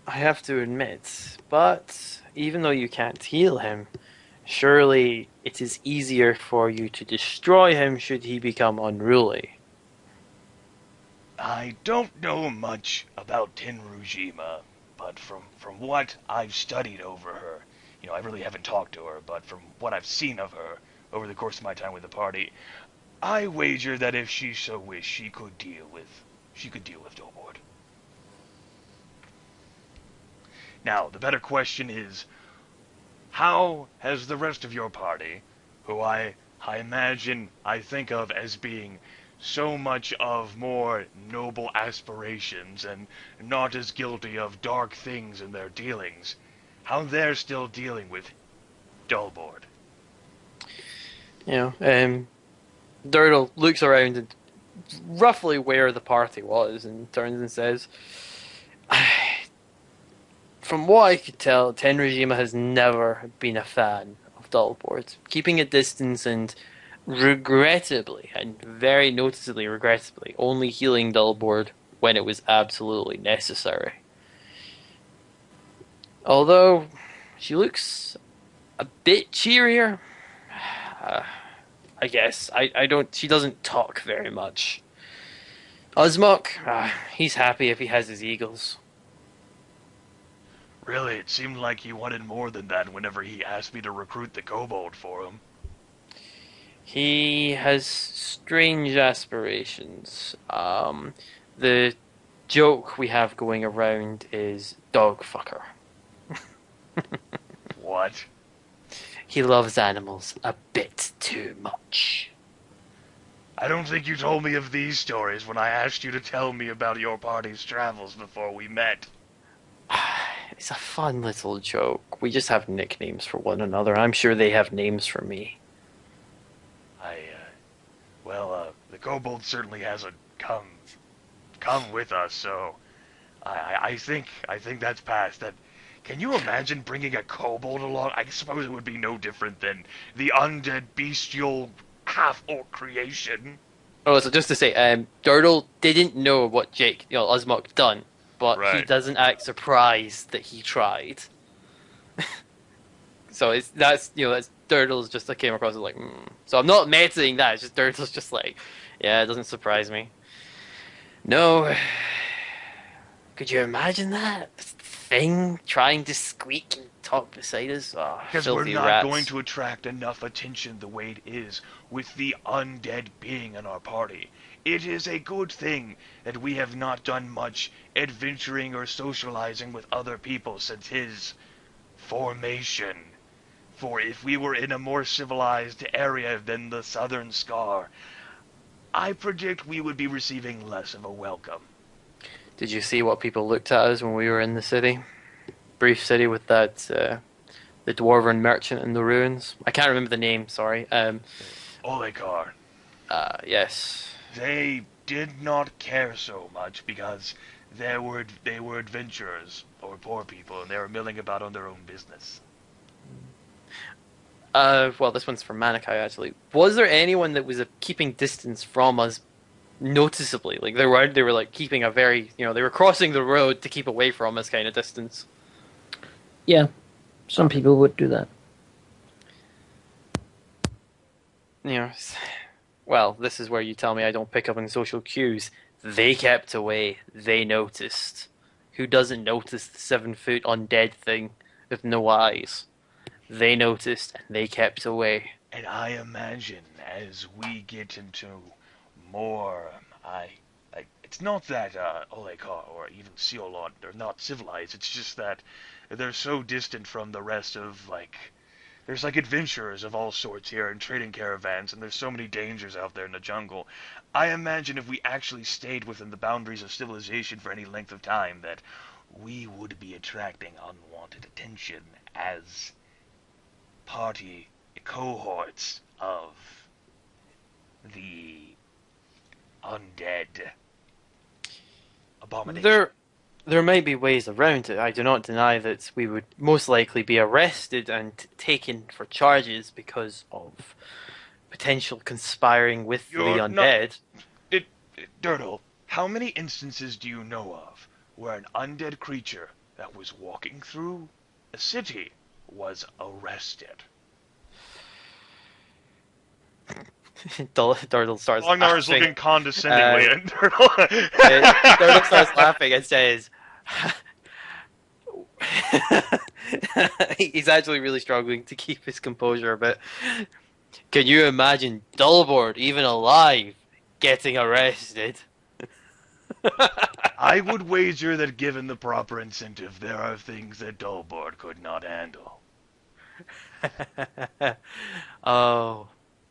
[SPEAKER 1] I have to admit, but even though you can't heal him, surely it is easier for you to destroy him should he become unruly.
[SPEAKER 2] I don't know much about Tenrujima, but from what I've studied over her, I really haven't talked to her, but from what I've seen of her over the course of my time with the party, I wager that if she so wished, she could deal with Dullboard. Now, the better question is, how has the rest of your party, who I imagine, I think of as being so much of more noble aspirations and not as guilty of dark things in their dealings, how they're still dealing with Dullboard?
[SPEAKER 1] Durdle looks around and roughly where the party was and turns and says, from what I could tell, Tenrujima has never been a fan of Dullboard, keeping a distance and regrettably, and very noticeably regrettably, only healing Dullboard when it was absolutely necessary. Although she looks a bit cheerier, I guess. She doesn't talk very much. Osmok, he's happy if he has his eagles.
[SPEAKER 2] Really, it seemed like he wanted more than that whenever he asked me to recruit the kobold for him.
[SPEAKER 1] He has strange aspirations. The joke we have going around is dog fucker.
[SPEAKER 2] What?
[SPEAKER 1] He loves animals a bit too much.
[SPEAKER 2] I don't think you told me of these stories when I asked you to tell me about your party's travels before we met.
[SPEAKER 1] It's a fun little joke. We just have nicknames for one another. I'm sure they have names for me.
[SPEAKER 2] The kobold certainly hasn't come with us, so I think that's past that. Can you imagine bringing a kobold along? I suppose it would be no different than the undead bestial half-orc creation.
[SPEAKER 1] Oh, so just to say, Durdle didn't know what Jake, Osmok done, but
[SPEAKER 2] right.
[SPEAKER 1] He doesn't act surprised that he tried. So that's Durdle's just came across as like, So I'm not metaing that. It's just Durdle's just like, yeah, it doesn't surprise me. No, could you imagine that thing trying to squeak and talk beside us?
[SPEAKER 2] Because we're not
[SPEAKER 1] rats.
[SPEAKER 2] going to attract enough attention the way it is with the undead being in our party. It is a good thing that we have not done much adventuring or socializing with other people since his formation. For if we were in a more civilized area than the Southern Scar, I predict we would be receiving less of a welcome.
[SPEAKER 1] Did you see what people looked at us when we were in the city? Brief city with that, the dwarven merchant in the ruins. I can't remember the name, sorry.
[SPEAKER 2] Olekar.
[SPEAKER 1] Yes.
[SPEAKER 2] They did not care so much because they were adventurers or poor people and they were milling about on their own business.
[SPEAKER 1] Well, this one's from Manaki, actually. Was there anyone that was keeping distance from us noticeably? Like, they were like keeping a very, they were crossing the road to keep away from us kind of distance.
[SPEAKER 3] Yeah, some people would do that.
[SPEAKER 1] Well, this is where you tell me I don't pick up on social cues. They kept away. They noticed. Who doesn't notice the 7-foot undead thing with no eyes? They noticed and they kept away.
[SPEAKER 2] And I imagine as we get into more, it's not that Olekar or even Seolon are not civilized. It's just that they're so distant from the rest of there's adventurers of all sorts here and trading caravans, and there's so many dangers out there in the jungle. I imagine if we actually stayed within the boundaries of civilization for any length of time, that we would be attracting unwanted attention as party cohorts of the undead abomination.
[SPEAKER 1] There might be ways around it. I do not deny that we would most likely be arrested and taken for charges because of potential conspiring with the undead.
[SPEAKER 2] Durdle, how many instances do you know of where an undead creature that was walking through a city was arrested?
[SPEAKER 1] Durdle starts
[SPEAKER 2] Vognar
[SPEAKER 1] laughing.
[SPEAKER 2] is looking condescendingly at Durdle.
[SPEAKER 1] Durdle starts laughing and says, he's actually really struggling to keep his composure a bit. Can you imagine Dullboard, even alive, getting arrested?
[SPEAKER 2] I would wager that given the proper incentive, there are things that Dullboard could not handle.
[SPEAKER 1] Oh.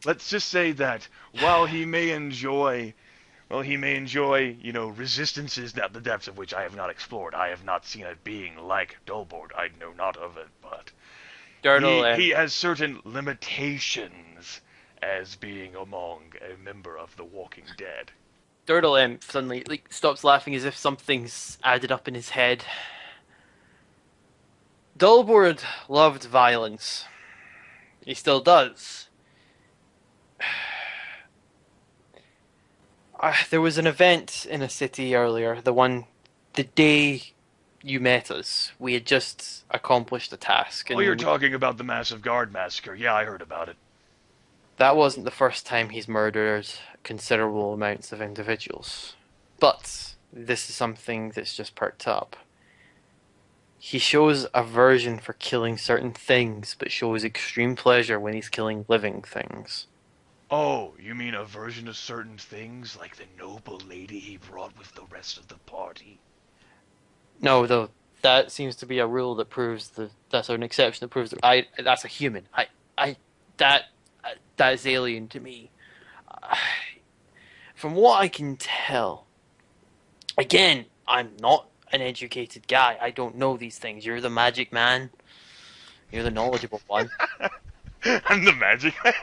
[SPEAKER 2] Let's just say that while he may enjoy, resistances at the depths of which I have not explored. I have not seen a being like Dullboard. I know not of it, but he has certain limitations as being among a member of the Walking Dead.
[SPEAKER 1] Durdle suddenly stops laughing as if something's added up in his head. Dullboard loved violence. He still does. There was an event in a city earlier, the day you met us. We had just accomplished a task.
[SPEAKER 2] Oh, you're talking about the Massive Guard massacre. Yeah, I heard about it.
[SPEAKER 1] That wasn't the first time he's murdered considerable amounts of individuals. But this is something that's just perked up. He shows aversion for killing certain things, but shows extreme pleasure when he's killing living things.
[SPEAKER 2] Oh, you mean aversion to certain things, like the noble lady he brought with the rest of the party?
[SPEAKER 1] No, though, that seems to be a rule that proves that's an exception that proves that that's a human. That is alien to me. From what I can tell, again, I'm not an educated guy. I don't know these things. You're the magic man. You're the knowledgeable one.
[SPEAKER 2] I'm the magic man?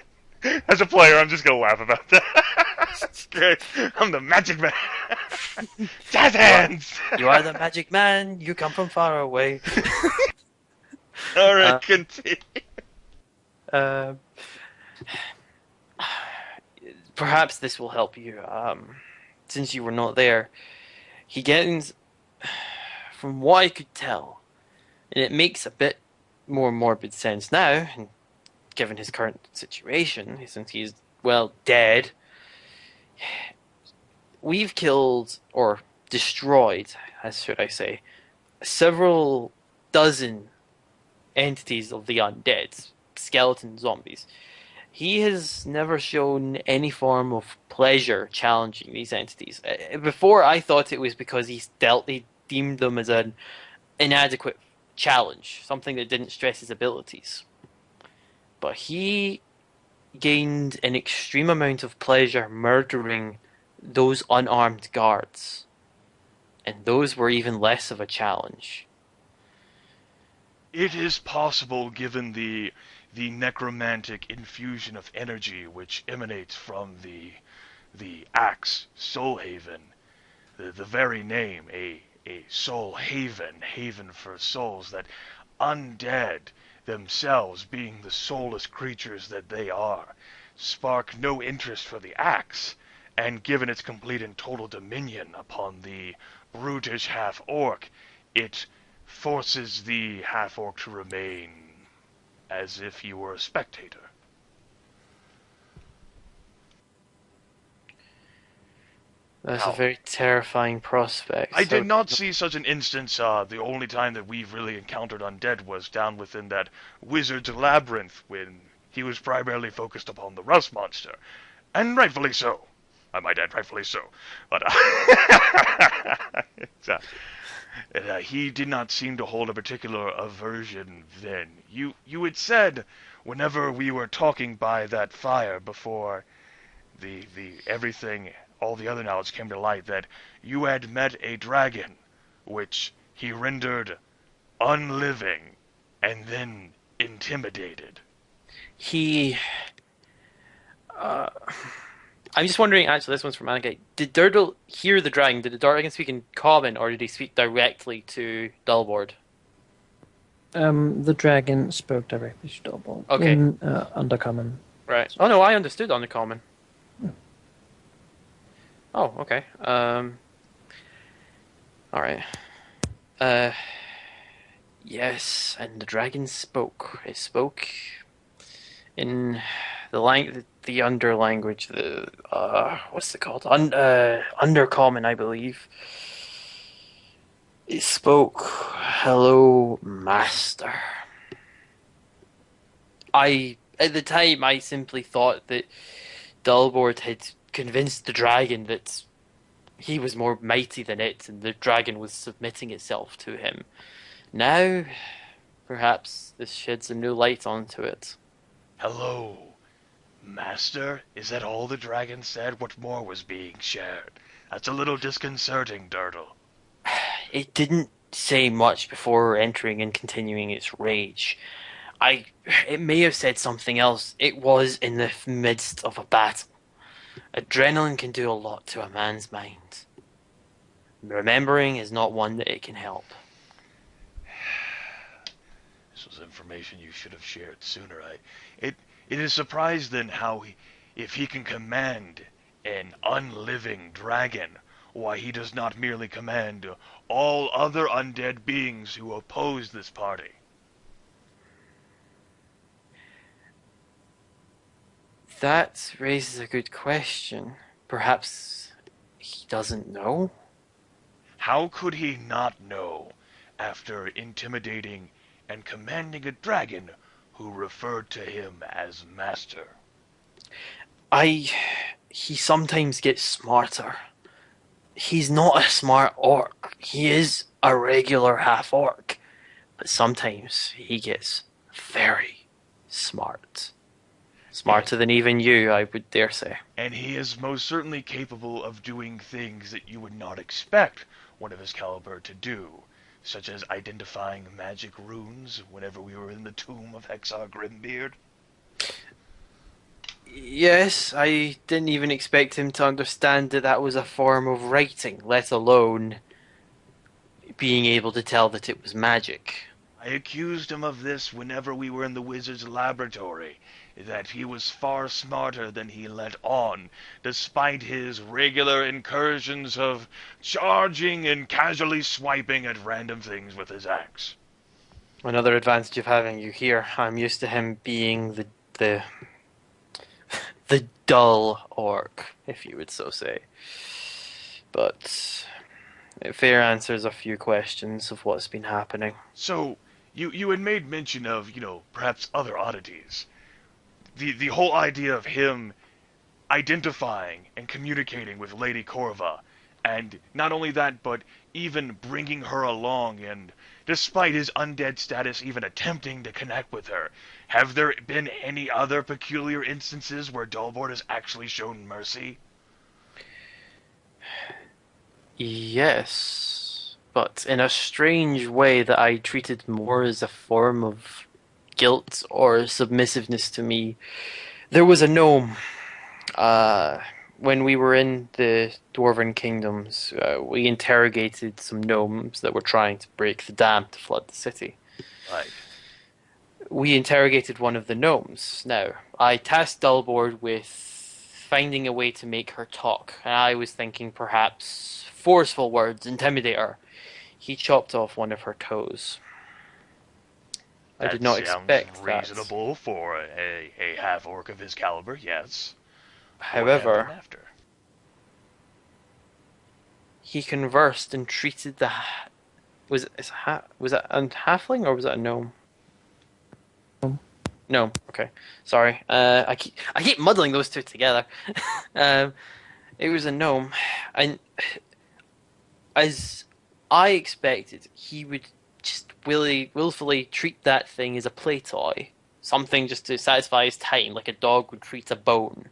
[SPEAKER 2] As a player, I'm just gonna laugh about that. Great. I'm the magic man. Jazz hands!
[SPEAKER 1] You are the magic man. You come from far away.
[SPEAKER 2] Alright, continue.
[SPEAKER 1] Perhaps this will help you. Since you were not there, he gets, from what I could tell, and it makes a bit more morbid sense now, and given his current situation, since he's, dead, we've killed, or destroyed, as should I say, several dozen entities of the undead, skeleton zombies. He has never shown any form of pleasure challenging these entities. Before, I thought it was because he deemed them as an inadequate challenge, something that didn't stress his abilities. But he gained an extreme amount of pleasure murdering those unarmed guards, and those were even less of a challenge.
[SPEAKER 2] It is possible, given the necromantic infusion of energy which emanates from the axe Soul Haven, the very name, a soul haven, haven for souls, that undead themselves, being the soulless creatures that they are, spark no interest for the axe, and given its complete and total dominion upon the brutish half-orc, it forces the half-orc to remain as if he were a spectator.
[SPEAKER 1] That's a
[SPEAKER 2] Now,
[SPEAKER 1] very terrifying prospect.
[SPEAKER 2] I did
[SPEAKER 1] So,
[SPEAKER 2] not see such an instance. The only time that we've really encountered undead was down within that wizard's labyrinth when he was primarily focused upon the rust monster. And rightfully so. I might add, rightfully so. But he did not seem to hold a particular aversion then. You had said, whenever we were talking by that fire before the everything, all the other knowledge came to light, that you had met a dragon, which he rendered unliving and then intimidated.
[SPEAKER 1] he. I'm just wondering, actually, this one's from Manaki. Did Durdle hear the dragon? Did the dragon speak in common, or did he speak directly to Dullboard?
[SPEAKER 3] The dragon spoke directly to Dullboard
[SPEAKER 1] Okay.
[SPEAKER 3] in Undercommon.
[SPEAKER 1] Right. Oh no, I understood on the common. Oh, okay. Alright. Yes, and the dragon spoke. It spoke in the under language, what's it called? Undercommon, I believe. It spoke, "Hello, master." At the time, I simply thought that Dullboard had convinced the dragon that he was more mighty than it, and the dragon was submitting itself to him. Now, perhaps this sheds a new light onto it.
[SPEAKER 2] Hello, master? Is that all the dragon said? What more was being shared? That's a little disconcerting, Durdle.
[SPEAKER 1] It didn't say much before entering and continuing its rage. It may have said something else. It was in the midst of a battle. Adrenaline can do a lot to a man's mind. Remembering is not one that it can help.
[SPEAKER 2] This was information you should have shared sooner. It is surprised then how if he can command an unliving dragon, why he does not merely command all other undead beings who oppose this party.
[SPEAKER 1] That raises a good question. Perhaps he doesn't know?
[SPEAKER 2] How could he not know after intimidating and commanding a dragon who referred to him as master?
[SPEAKER 1] He sometimes gets smarter. He's not a smart orc. He is a regular half-orc. But sometimes he gets very smart. Smarter than even you, I would dare say.
[SPEAKER 2] And he is most certainly capable of doing things that you would not expect one of his caliber to do, such as identifying magic runes whenever we were in the tomb of Vognar Grimbeard.
[SPEAKER 1] Yes, I didn't even expect him to understand that that was a form of writing, let alone being able to tell that it was magic.
[SPEAKER 2] I accused him of this whenever we were in the wizard's laboratory, that he was far smarter than he let on, despite his regular incursions of charging and casually swiping at random things with his axe.
[SPEAKER 1] Another advantage of having you here. I'm used to him being the dull orc, if you would so say. But it fair answers a few questions of what's been happening.
[SPEAKER 2] So, you had made mention of, perhaps other oddities. the whole idea of him identifying and communicating with Lady Corva, and not only that, but even bringing her along, and despite his undead status, even attempting to connect with her. Have there been any other peculiar instances where Dullboard has actually shown mercy?
[SPEAKER 1] Yes, but in a strange way that I treated more as a form of guilt or submissiveness to me. There was a gnome. When we were in the Dwarven Kingdoms, we interrogated some gnomes that were trying to break the dam to flood the city.
[SPEAKER 2] Right.
[SPEAKER 1] We interrogated one of the gnomes. Now, I tasked Dullboard with finding a way to make her talk, and I was thinking perhaps forceful words, intimidate her. He chopped off one of her toes. I did not expect
[SPEAKER 2] sounds
[SPEAKER 1] that.
[SPEAKER 2] reasonable for a half-orc of his caliber, yes. What
[SPEAKER 1] However,
[SPEAKER 2] happened after?
[SPEAKER 1] he conversed and treated the... Was it a halfling or was it a gnome? No, okay. Sorry. I keep muddling those two together. It was a gnome. And as I expected, he would just willfully treat that thing as a play toy. Something just to satisfy his time, like a dog would treat a bone.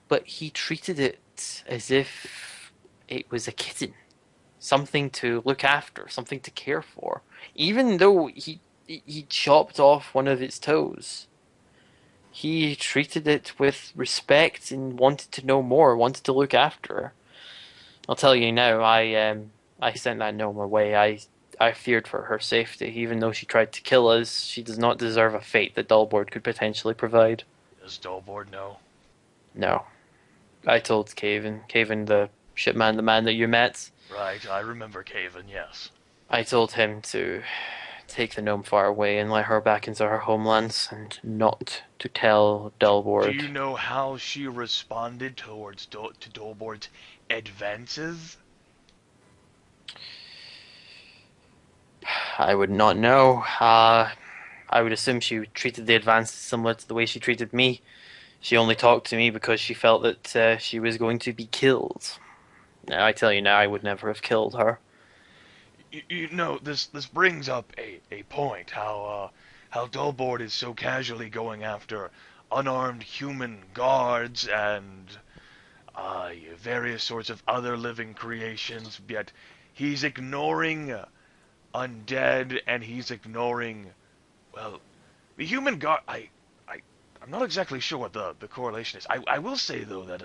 [SPEAKER 1] But he treated it as if it was a kitten. Something to look after, something to care for. Even though he chopped off one of its toes, he treated it with respect and wanted to know more, wanted to look after her. I'll tell you now, I sent that gnome away. I feared for her safety. Even though she tried to kill us, she does not deserve a fate that Dullboard could potentially provide.
[SPEAKER 2] Does Dullboard know?
[SPEAKER 1] No. I told Cavern, the shipman, the man that you met.
[SPEAKER 2] Right, I remember Cavern, yes.
[SPEAKER 1] I told him to take the gnome far away and let her back into her homelands, and not to tell Dullboard.
[SPEAKER 2] Do you know how she responded towards to Dullboard's advances?
[SPEAKER 1] I would not know. I would assume she treated the advances similar to the way she treated me. She only talked to me because she felt that she was going to be killed. Now, I tell you now, I would never have killed her.
[SPEAKER 2] You know, this brings up a point, how Dullboard is so casually going after unarmed human guards and various sorts of other living creations, yet he's ignoring undead, and he's ignoring, well, the human guard. I'm not exactly sure what the correlation is. I will say, though, that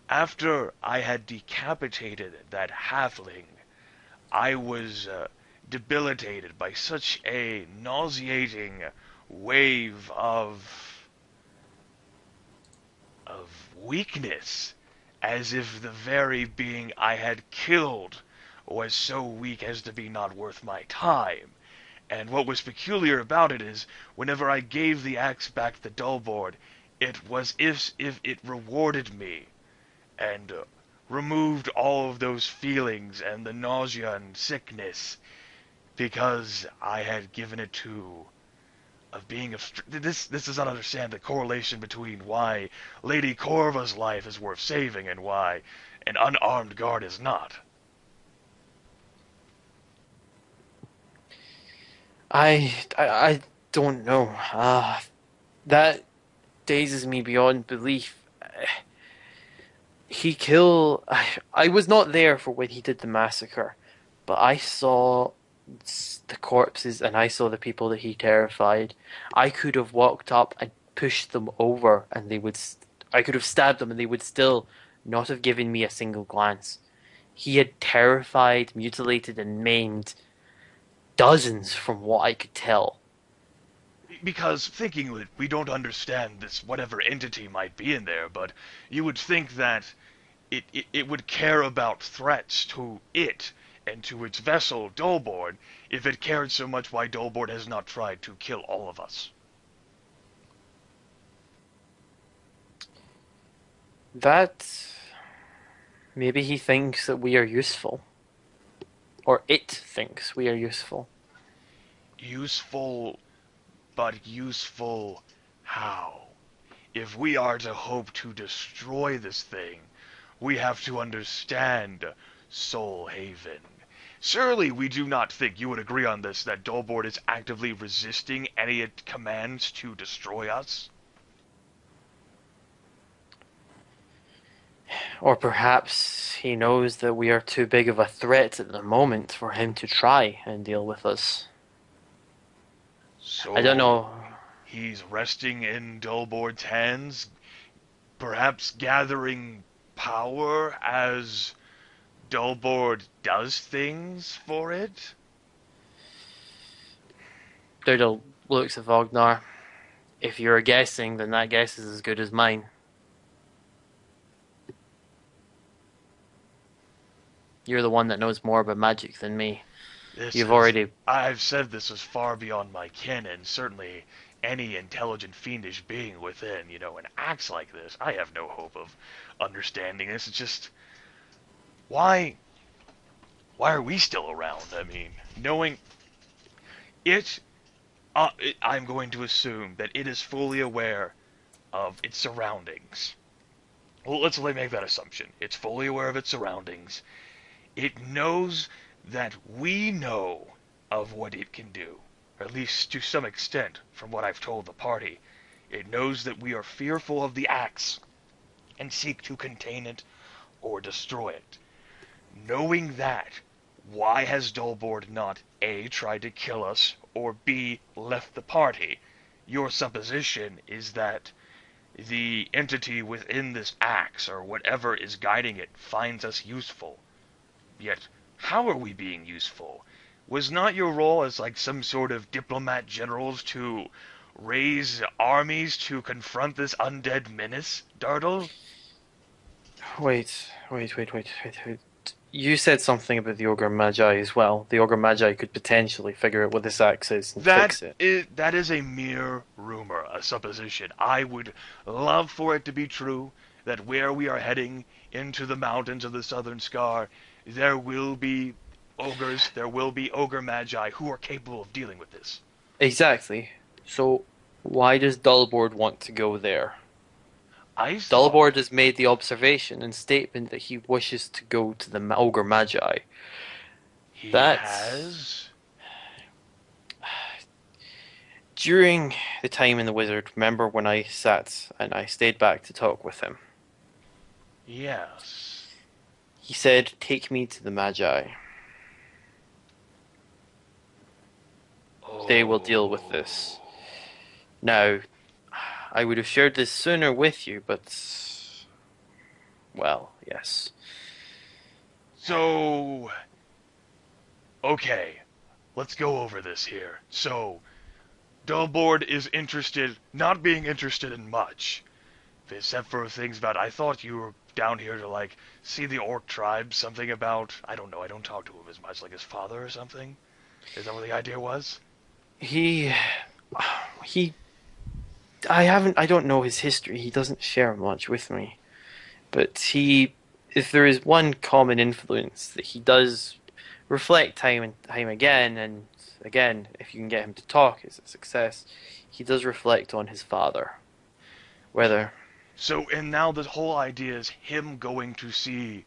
[SPEAKER 2] after I had decapitated that halfling, I was debilitated by such a nauseating wave of weakness, as if the very being I had killed was so weak as to be not worth my time. And what was peculiar about it is, whenever I gave the axe back to Dullboard, it was as if it rewarded me, and removed all of those feelings and the nausea and sickness, because I had given it to this does not understand the correlation between why Lady Corva's life is worth saving and why an unarmed guard is not.
[SPEAKER 1] I don't know. That dazes me beyond belief. I was not there for when he did the massacre, but I saw the corpses and I saw the people that he terrified. I could have walked up and pushed them over, and I could have stabbed them, and they would still not have given me a single glance. He had terrified, mutilated, and maimed dozens, from what I could tell.
[SPEAKER 2] Because thinking that we don't understand this, whatever entity might be in there, but you would think that it would care about threats to it and to its vessel, Dullboard, if it cared so much why Dullboard has not tried to kill all of us.
[SPEAKER 1] That... maybe he thinks that we are useful. Or it thinks we are useful.
[SPEAKER 2] Useful but useful how? If we are to hope to destroy this thing, we have to understand Soul Haven. Surely we do not think you would agree on this, that Dulboard is actively resisting any commands to destroy us?
[SPEAKER 1] Or perhaps he knows that we are too big of a threat at the moment for him to try and deal with us.
[SPEAKER 2] So
[SPEAKER 1] I don't know.
[SPEAKER 2] he's resting in Dulboard's hands, perhaps gathering power as Dulboard does things for it?
[SPEAKER 1] Durdle looks at Vognar. If you're guessing, then that guess is as good as mine. You're the one that knows more about magic than me.
[SPEAKER 2] I've said this is far beyond my ken, and certainly any intelligent fiendish being within, an axe like this, I have no hope of understanding this. It's just, why are we still around? I mean, knowing it, I'm going to assume that it is fully aware of its surroundings. Well, let's make that assumption. It's fully aware of its surroundings. It knows that we know of what it can do, or at least to some extent, from what I've told the party. It knows that we are fearful of the axe, and seek to contain it or destroy it. Knowing that, why has Dulboard not A, tried to kill us, or B, left the party? Your supposition is that the entity within this axe, or whatever is guiding it, finds us useful. Yet, how are we being useful? Was not your role as some sort of diplomat generals to raise armies to confront this undead menace, Durdle?
[SPEAKER 1] Wait. You said something about the Ogre Magi as well. The Ogre Magi could potentially figure out what this axe is and fix it.
[SPEAKER 2] That is a mere rumor, a supposition. I would love for it to be true, that where we are heading into the mountains of the Southern Scar, there will be ogres, there will be Ogre Magi who are capable of dealing with this.
[SPEAKER 1] Exactly. So, why does Dulboard want to go there?
[SPEAKER 2] Dulboard
[SPEAKER 1] Dulboard has made the observation and statement that he wishes to go to the Ogre Magi.
[SPEAKER 2] He has?
[SPEAKER 1] During the time in the Wizard, remember when I sat and I stayed back to talk with him?
[SPEAKER 2] Yes.
[SPEAKER 1] He said, take me to the Magi. They will deal with this. Now, I would have shared this sooner with you, but... well, yes.
[SPEAKER 2] So... okay, let's go over this here. So, Dulboard is not being interested in much. Except for things about, I thought you were down here to, see the orc tribe, something about, I don't know, I don't talk to him as much, like his father or something? Is that what the idea was?
[SPEAKER 1] I don't know his history. He doesn't share much with me. But if there is one common influence that he does reflect time and time again, and again, if you can get him to talk, it's a success, he does reflect on his father.
[SPEAKER 2] And now the whole idea is him going to see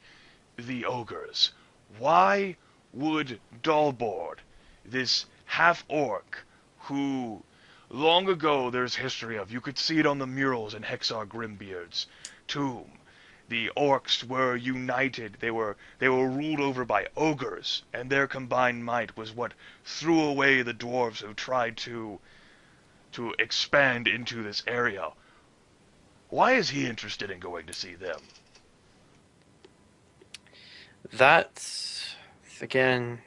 [SPEAKER 2] the ogres. Why would Dulboard, this half-orc, who long ago there's history of, you could see it on the murals in Vognar Grimbeard's tomb, the orcs were united, they were ruled over by ogres, and their combined might was what threw away the dwarves who tried to expand into this area. Why is he interested in going to see them?
[SPEAKER 1] That, again,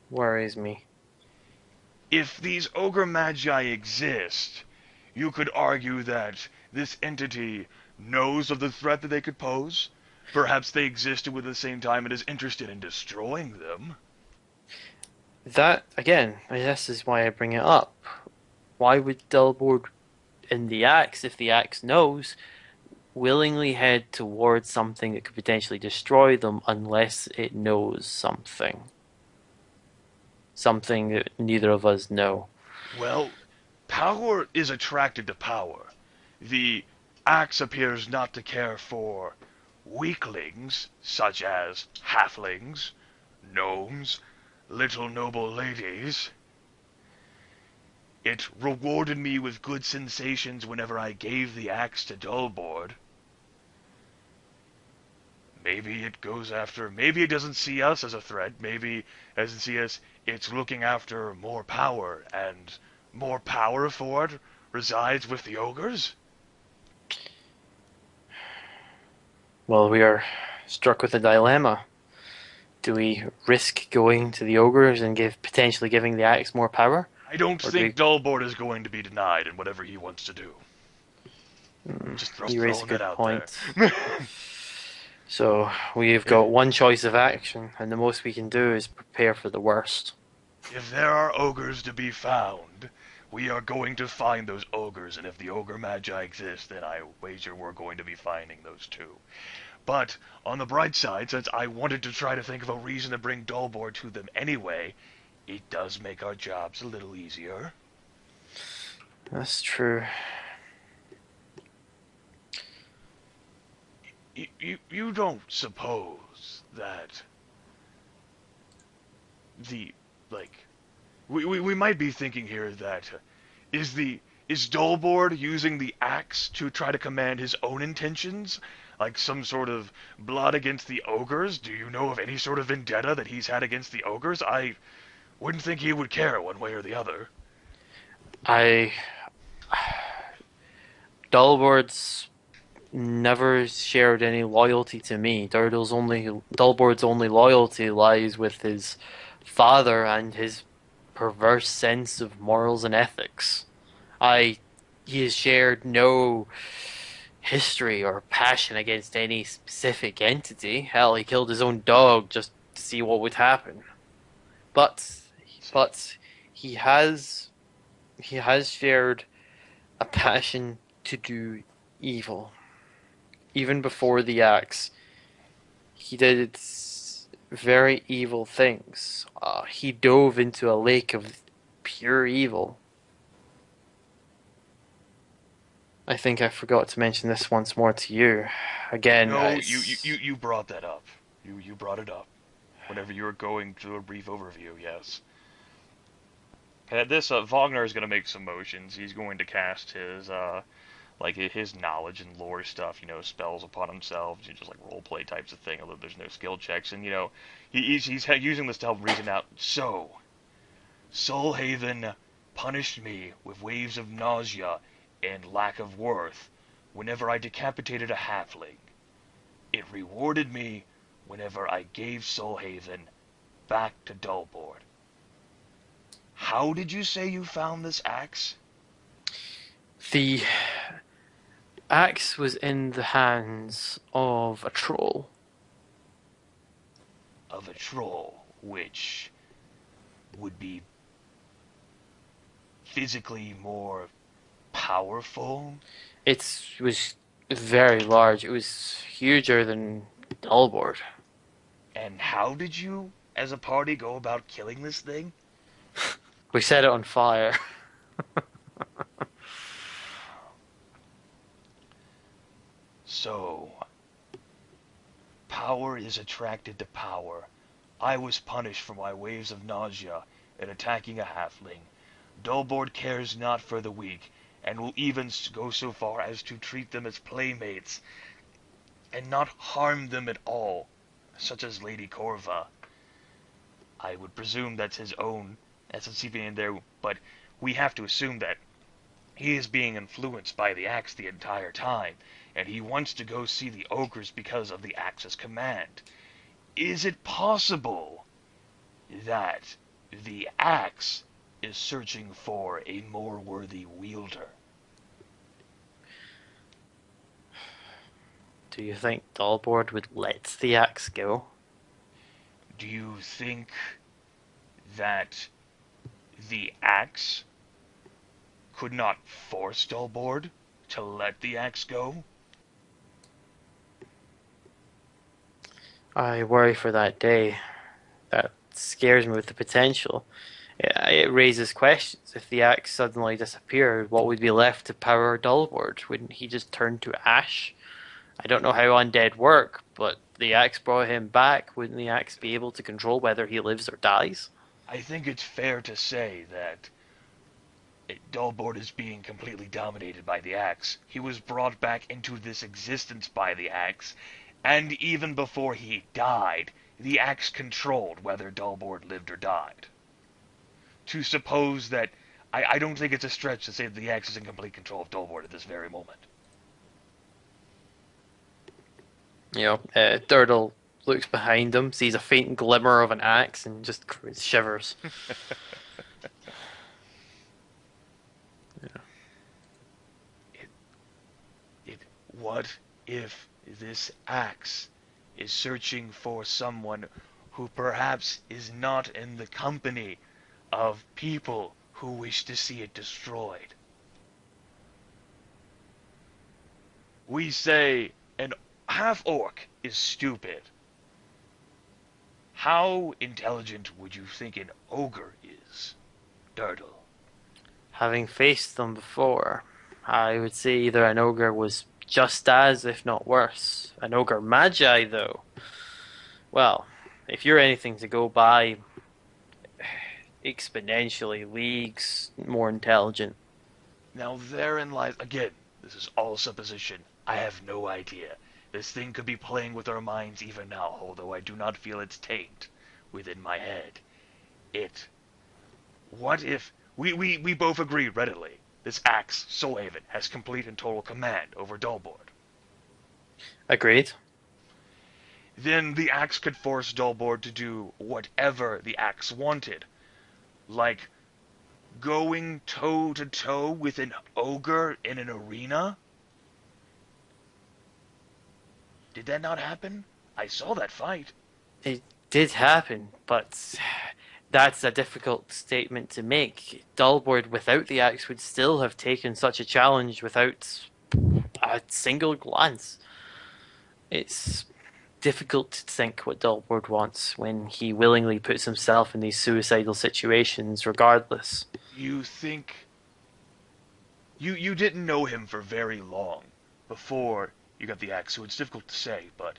[SPEAKER 1] worries me.
[SPEAKER 2] If these Ogre Magi exist, you could argue that this entity knows of the threat that they could pose. Perhaps they existed at the same time and is interested in destroying them.
[SPEAKER 1] That, again, I guess is why I bring it up. Why would Dulboard in the axe, if the axe knows, willingly head towards something that could potentially destroy them unless it knows something? Something that neither of us know.
[SPEAKER 2] Well, Power is attracted to power. The axe appears not to care for weaklings, such as halflings, gnomes, little noble ladies. It rewarded me with good sensations whenever I gave the axe to Dullboard. Maybe it doesn't see us as a threat. Maybe it doesn't see us. It's looking after more power, and more power for it resides with the ogres?
[SPEAKER 1] Well, we are struck with a dilemma. Do we risk going to the ogres and potentially giving the axe more power?
[SPEAKER 2] I don't think Dullboard is going to be denied in whatever he wants to do. Just
[SPEAKER 1] You raise a
[SPEAKER 2] throwing
[SPEAKER 1] good
[SPEAKER 2] that out
[SPEAKER 1] point.
[SPEAKER 2] there.
[SPEAKER 1] So we've got one choice of action, and the most we can do is prepare for the worst.
[SPEAKER 2] If there are ogres to be found, we are going to find those ogres, and if the ogre magi exist, then I wager we're going to be finding those too. But, on the bright side, since I wanted to try to think of a reason to bring Dullboard to them anyway, it does make our jobs a little easier.
[SPEAKER 1] That's true.
[SPEAKER 2] You don't suppose that we might be thinking here that is Dullboard using the axe to try to command his own intentions, like some sort of blood against the ogres? Do you know of any sort of vendetta that he's had against the ogres? I wouldn't think he would care one way or the other.
[SPEAKER 1] Dullboard's never shared any loyalty to me. Dullboard's only loyalty lies with his father and his perverse sense of morals and ethics. He has shared no history or passion against any specific entity. Hell, he killed his own dog just to see what would happen. But he has shared a passion to do evil. Even before the axe, he did very evil things. He dove into a lake of pure evil. I think I forgot to mention this once more to you. Again,
[SPEAKER 2] no, you brought that up. You brought it up whenever you were going through a brief overview. Yes. At this, Vognar is going to make some motions. He's going to cast his his knowledge and lore stuff, spells upon himself, just like roleplay types of thing, although there's no skill checks. And, he's using this to help reason out. So, Soulhaven punished me with waves of nausea and lack of worth whenever I decapitated a halfling. It rewarded me whenever I gave Soulhaven back to Dullboard. How did you say you found this axe?
[SPEAKER 1] The axe was in the hands of a troll.
[SPEAKER 2] Of a troll, which would be physically more powerful?
[SPEAKER 1] It was very large. It was huger than Dullboard.
[SPEAKER 2] And how did you, as a party, go about killing this thing?
[SPEAKER 1] We set it on fire.
[SPEAKER 2] So, power is attracted to power. I was punished for my waves of nausea in attacking a halfling. Dullboard cares not for the weak, and will even go so far as to treat them as playmates, and not harm them at all, such as Lady Corva. I would presume that's his own essence in there, but we have to assume that he is being influenced by the axe the entire time, and he wants to go see the ogres because of the axe's command. Is it possible that the axe is searching for a more worthy wielder?
[SPEAKER 1] Do you think Dullboard would let the axe go?
[SPEAKER 2] Do you think that the axe could not force Dullboard to let the axe go?
[SPEAKER 1] I worry for that day. That scares me with the potential. It raises questions. If the axe suddenly disappeared, what would be left to power Dullboard? Wouldn't he just turn to ash? I don't know how undead work, but the axe brought him back. Wouldn't the axe be able to control whether he lives or dies?
[SPEAKER 2] I think it's fair to say that Dullboard is being completely dominated by the axe. He was brought back into this existence by the axe, and even before he died, the axe controlled whether Dullboard lived or died. To suppose that, I don't think it's a stretch to say that the axe is in complete control of Dullboard at this very moment.
[SPEAKER 1] Durdle looks behind him, sees a faint glimmer of an axe, and just shivers.
[SPEAKER 2] What if this axe is searching for someone who perhaps is not in the company of people who wish to see it destroyed? We say an half-orc is stupid. How intelligent would you think an ogre is, Durdle?
[SPEAKER 1] Having faced them before, I would say either an ogre was just as, if not worse. An ogre magi, though. Well, if you're anything to go by, exponentially leagues more intelligent.
[SPEAKER 2] Now therein lies, again, this is all supposition. I have no idea. This thing could be playing with our minds even now, although I do not feel its taint within my head. What if, we both agree readily, this axe, Soulhaven, has complete and total command over Dullboard.
[SPEAKER 1] Agreed.
[SPEAKER 2] Then the axe could force Dullboard to do whatever the axe wanted. Like going toe-to-toe with an ogre in an arena? Did that not happen? I saw that fight.
[SPEAKER 1] It did happen, but that's a difficult statement to make. Dullboard without the axe would still have taken such a challenge without a single glance. It's difficult to think what Dullboard wants when he willingly puts himself in these suicidal situations regardless.
[SPEAKER 2] You think... You didn't know him for very long before you got the axe, so it's difficult to say, but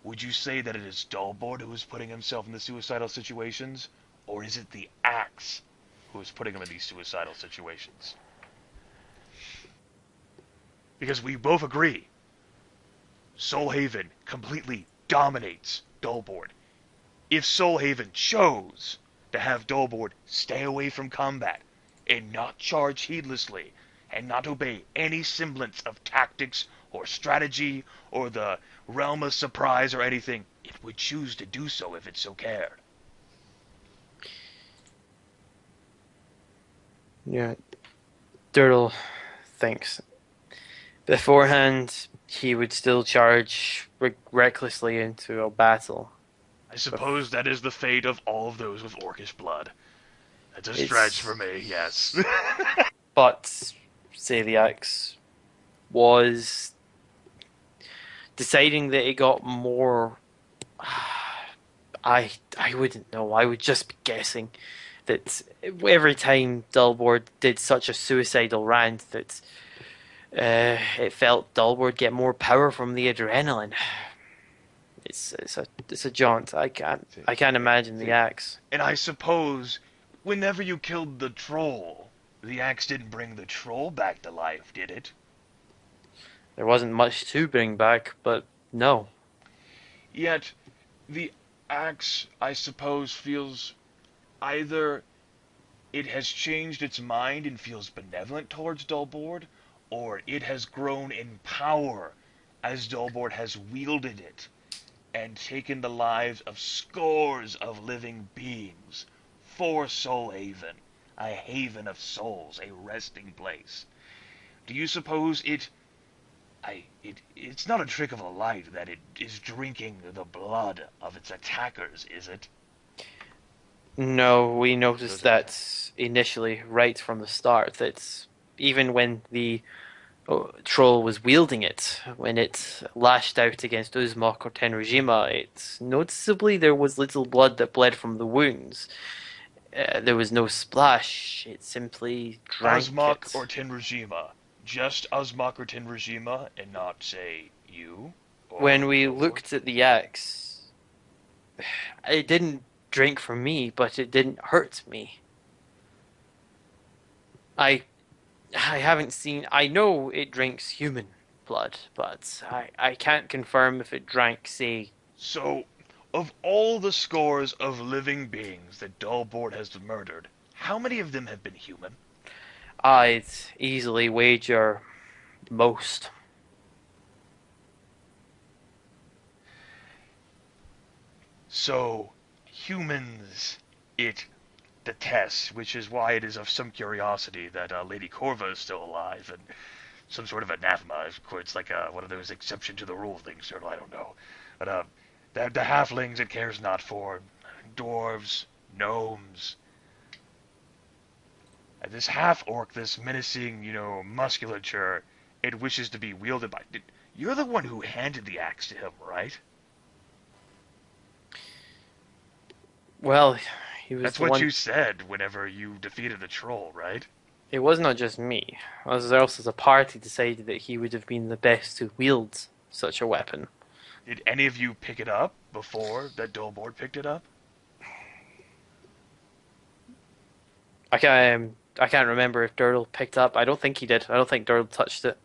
[SPEAKER 2] would you say that it is Dullboard who is putting himself in the suicidal situations? Or is it the axe who is putting him in these suicidal situations? Because we both agree, Soulhaven completely dominates Dullboard. If Soulhaven chose to have Dullboard stay away from combat and not charge heedlessly and not obey any semblance of tactics or strategy or the realm of surprise or anything, it would choose to do so if it so cared.
[SPEAKER 1] Yeah, Durdle thinks. Beforehand, he would still charge recklessly into a battle.
[SPEAKER 2] I suppose that is the fate of all of those with orcish blood. That's a stretch for me, yes.
[SPEAKER 1] But, say the axe was deciding that it got more... I wouldn't know. I would just be guessing that every time Dullboard did such a suicidal rant that it felt Dullboard get more power from the adrenaline. It's a jaunt. I can't imagine the axe.
[SPEAKER 2] And I suppose whenever you killed the troll, the axe didn't bring the troll back to life, did it?
[SPEAKER 1] There wasn't much to bring back, but no.
[SPEAKER 2] Yet the axe, I suppose, feels either it has changed its mind and feels benevolent towards Dullboard, or it has grown in power as Dullboard has wielded it and taken the lives of scores of living beings for Soulhaven, a haven of souls, a resting place. Do you suppose it's not a trick of the light that it is drinking the blood of its attackers, is it?
[SPEAKER 1] No, we noticed that initially, right from the start, that even when the troll was wielding it, when it lashed out against Uzmok or Tenrujima, noticeably there was little blood that bled from the wounds. There was no splash. It simply drank
[SPEAKER 2] Osmok
[SPEAKER 1] it.
[SPEAKER 2] or Tinrajima? Just Osmok or Tinrajima, and not, say, you?
[SPEAKER 1] When
[SPEAKER 2] Or
[SPEAKER 1] we
[SPEAKER 2] Dolbor?
[SPEAKER 1] looked at the axe, it didn't drink from me, but it didn't hurt me. I I haven't seen. I know it drinks human blood, but I can't confirm if it drank, say.
[SPEAKER 2] So, of all the scores of living beings that Dolbord has murdered, how many of them have been human?
[SPEAKER 1] I'd easily wager most.
[SPEAKER 2] So, humans, it detests, which is why it is of some curiosity that Lady Corva is still alive, and some sort of anathema. It's like one of those exception to the rule things, Turtle, I don't know. But the halflings it cares not for, dwarves, gnomes. This half-orc, this menacing, musculature, it wishes to be wielded by... You're the one who handed the axe to him, right?
[SPEAKER 1] Well, he was
[SPEAKER 2] That's
[SPEAKER 1] the
[SPEAKER 2] what
[SPEAKER 1] one.
[SPEAKER 2] you said whenever you defeated the troll, right?
[SPEAKER 1] It was not just me. Us else as a party decided that he would have been the best to wield such a weapon.
[SPEAKER 2] Did any of you pick it up before that Dolbord picked it up?
[SPEAKER 1] I can't remember if Durdle picked up. I don't think he did. I don't think Durdle touched it.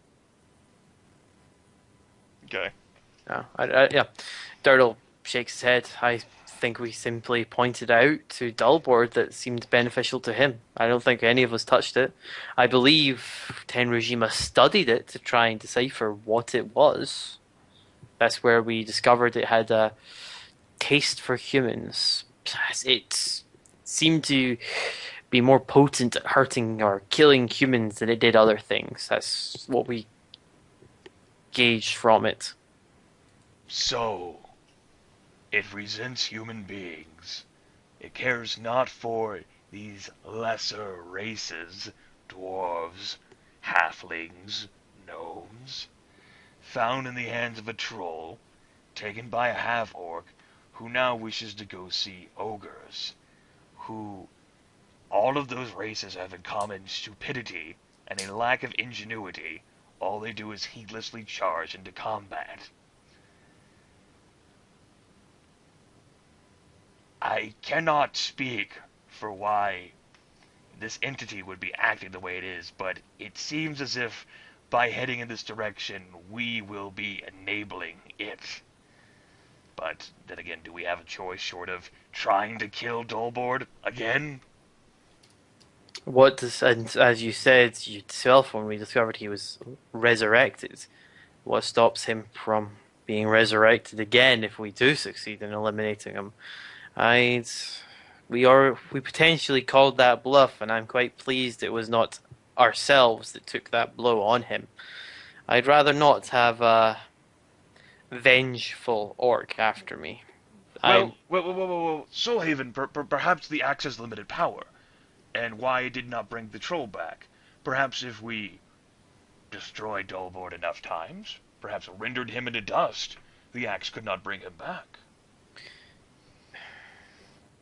[SPEAKER 2] Okay.
[SPEAKER 1] No, yeah. Durdle shakes his head. I think we simply pointed out to Dullboard that seemed beneficial to him. I don't think any of us touched it. I believe Tenrujima studied it to try and decipher what it was. That's where we discovered it had a taste for humans. It seemed to be more potent at hurting or killing humans than it did other things. That's what we gauged from it.
[SPEAKER 2] So, it resents human beings. It cares not for these lesser races, dwarves, halflings, gnomes, found in the hands of a troll, taken by a half-orc, who now wishes to go see ogres, who all of those races have in common stupidity and a lack of ingenuity. All they do is heedlessly charge into combat. I cannot speak for why this entity would be acting the way it is, but it seems as if by heading in this direction, we will be enabling it. But then again, do we have a choice short of trying to kill Dolbord again?
[SPEAKER 1] What does, and as you said yourself when we discovered he was resurrected, what stops him from being resurrected again if we do succeed in eliminating him? I'd, we potentially called that bluff, and I'm quite pleased it was not ourselves that took that blow on him. I'd rather not have a vengeful orc after me.
[SPEAKER 2] Well, Soulhaven, perhaps the axe has limited power, and why it did not bring the troll back. Perhaps if we destroyed Dolbord enough times, perhaps rendered him into dust, the axe could not bring him back.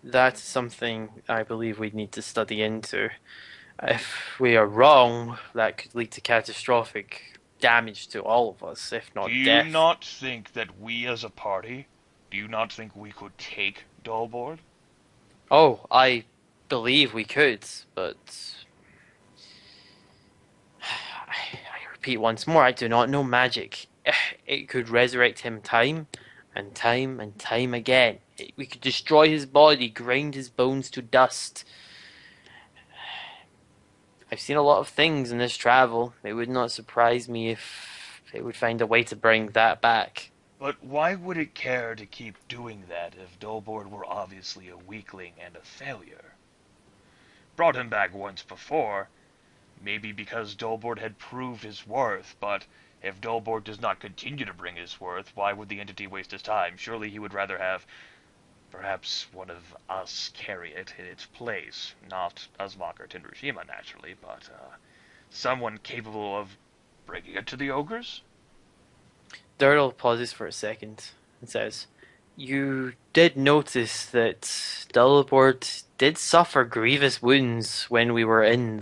[SPEAKER 1] That's something I believe we'd need to study into. If we are wrong, that could lead to catastrophic damage to all of us, if not
[SPEAKER 2] Do you
[SPEAKER 1] death.
[SPEAKER 2] not think that we as a party, do you not think we could take Dolbord?
[SPEAKER 1] Oh, I believe we could, but I repeat once more, I do not know magic. It could resurrect him time and time and time again. We could destroy his body, grind his bones to dust. I've seen a lot of things in this travel. It would not surprise me if it would find a way to bring that back.
[SPEAKER 2] But why would it care to keep doing that if Dolbord were obviously a weakling and a failure? Brought him back once before, maybe because Dolbord had proved his worth, but if Dolbord does not continue to bring his worth, why would the entity waste his time? Surely he would rather have perhaps one of us carry it in its place. Not Uzmak or Tinrajima, naturally, but someone capable of bringing it to the ogres?
[SPEAKER 1] Durdle pauses for a second and says, You did notice that Dullboard did suffer grievous wounds when we were in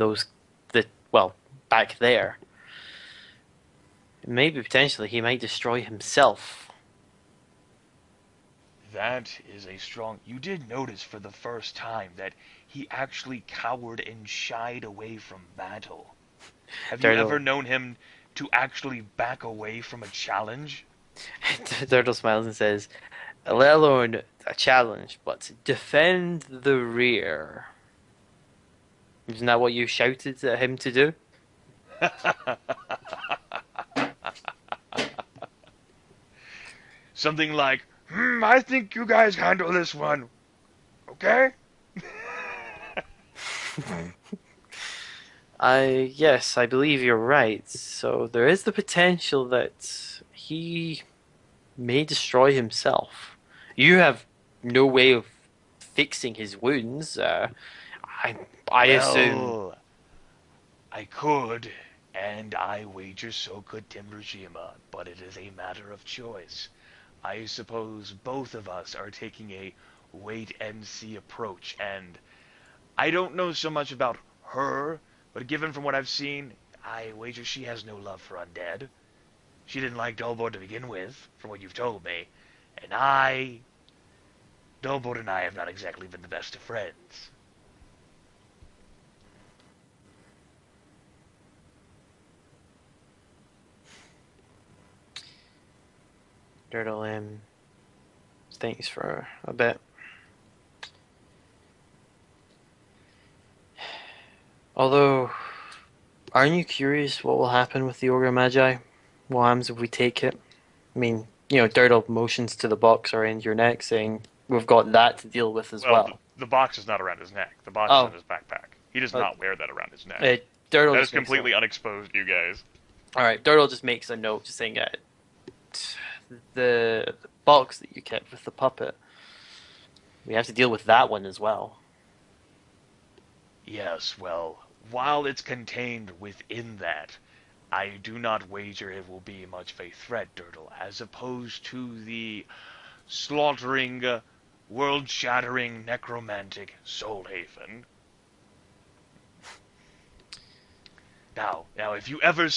[SPEAKER 1] well, back there. Maybe potentially he might destroy himself.
[SPEAKER 2] That is a strong... You did notice for the first time that he actually cowered and shied away from battle. Have you ever known him to actually back away from a challenge?
[SPEAKER 1] Durdle smiles and says, let alone a challenge, but defend the rear. Isn't that what you shouted at him to do?
[SPEAKER 2] Something like, I think you guys handle this one. Okay?
[SPEAKER 1] Yes, I believe you're right. So there is the potential that he may destroy himself. You have no way of fixing his wounds. I assume.
[SPEAKER 2] I could, and I wager so could Timberjima, but it is a matter of choice. I suppose both of us are taking a wait-and-see approach, and I don't know so much about her, but given from what I've seen, I wager she has no love for undead. She didn't like Dullboard to begin with, from what you've told me, and Dullboard and I have not exactly been the best of friends.
[SPEAKER 1] Durdle thanks for a bit. Although, aren't you curious what will happen with the Ogre Magi? What happens if we take it? I mean, Durdle motions to the box around your neck saying, we've got that to deal with as well.
[SPEAKER 2] The box is not around his neck. The box is in his backpack. He does not wear that around his neck.
[SPEAKER 1] Durdle
[SPEAKER 2] that is completely unexposed, you guys.
[SPEAKER 1] Alright, Durdle just makes a note just saying the box that you kept with the puppet, we have to deal with that one as well.
[SPEAKER 2] Yes, well, while it's contained within that, I do not wager it will be much of a threat, Durdle, as opposed to the slaughtering, world-shattering, necromantic Soulhaven. Now, if you ever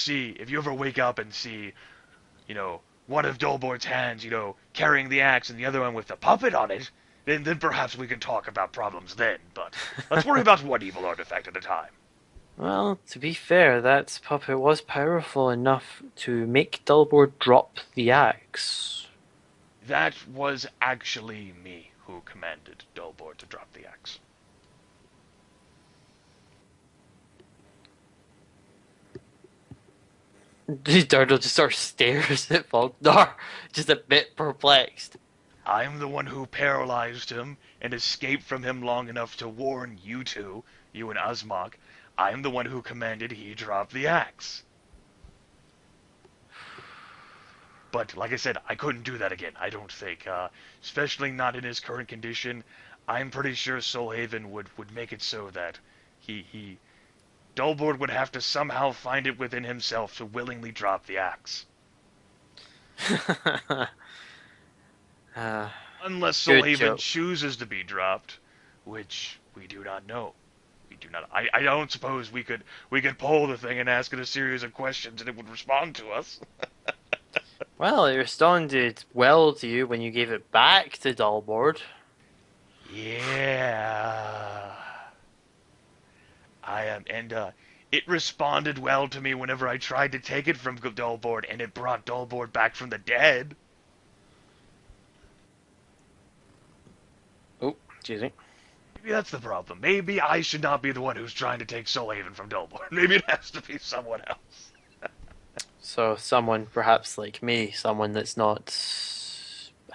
[SPEAKER 2] wake up and see, one of Dullboard's hands, carrying the axe and the other one with the puppet on it, then perhaps we can talk about problems then, but let's worry about one evil artifact at a time.
[SPEAKER 1] Well, to be fair, that puppet was powerful enough to make Dullboard drop the axe.
[SPEAKER 2] That was actually me who commanded Dullboard to drop the axe.
[SPEAKER 1] Durdle just sort of stares at Vognar, just a bit perplexed.
[SPEAKER 2] I'm the one who paralyzed him and escaped from him long enough to warn you two, you and Uzmok. I'm the one who commanded he drop the axe. But, like I said, I couldn't do that again, I don't think. Especially not in his current condition. I'm pretty sure Soulhaven would make it so that Dullboard would have to somehow find it within himself to willingly drop the axe. Unless Soulhaven chooses to be dropped, which we do not know. We do not. I don't suppose we could pull the thing and ask it a series of questions and it would respond to us.
[SPEAKER 1] Well, it responded well to you when you gave it back to Dullboard.
[SPEAKER 2] Yeah. It responded well to me whenever I tried to take it from Dullboard, and it brought Dullboard back from the dead.
[SPEAKER 1] Oh, excuse me.
[SPEAKER 2] Maybe that's the problem. Maybe I should not be the one who's trying to take Soulhaven from Dullboard. Maybe it has to be someone else.
[SPEAKER 1] So someone perhaps like me, someone that's not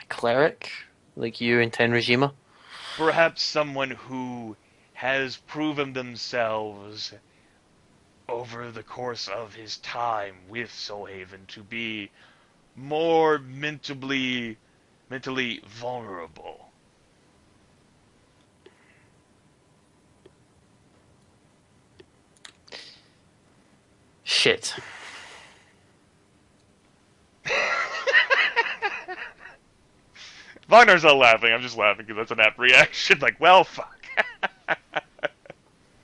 [SPEAKER 1] a cleric, like you and Tenrajima?
[SPEAKER 2] Perhaps someone who has proven themselves over the course of his time with Soulhaven to be more mentally vulnerable.
[SPEAKER 1] Shit.
[SPEAKER 2] Vagnar's not laughing. I'm just laughing because that's an apt reaction. Like, well, fuck.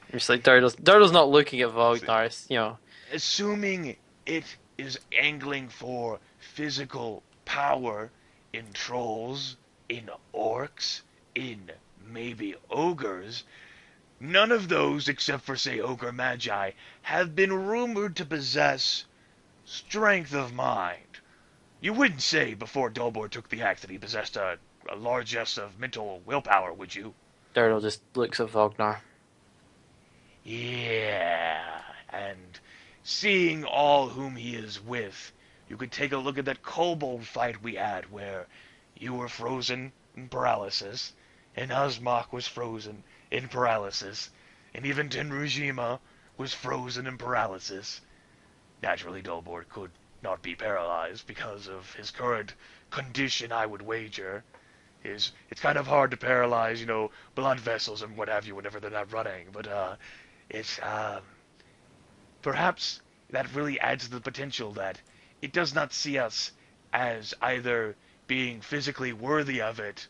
[SPEAKER 1] It's like Durdle's not looking at Vognar. It's,
[SPEAKER 2] Assuming it is angling for physical power in trolls, in orcs, in maybe ogres, none of those, except for, say, Ogre Magi, have been rumored to possess strength of mind. You wouldn't say before Dullboard took the axe that he possessed a largesse of mental willpower, would you?
[SPEAKER 1] Durdle just looks at Vognar.
[SPEAKER 2] Yeah, and seeing all whom he is with, you could take a look at that kobold fight we had where you were frozen in paralysis, and Asmach was frozen in paralysis, and even Tenrujima was frozen in paralysis. Naturally, Dullboard could not be paralyzed because of his current condition, I would wager. It's kind of hard to paralyze, blood vessels and what have you whenever they're not running, but it's perhaps that really adds to the potential that it does not see us as either being physically worthy of it.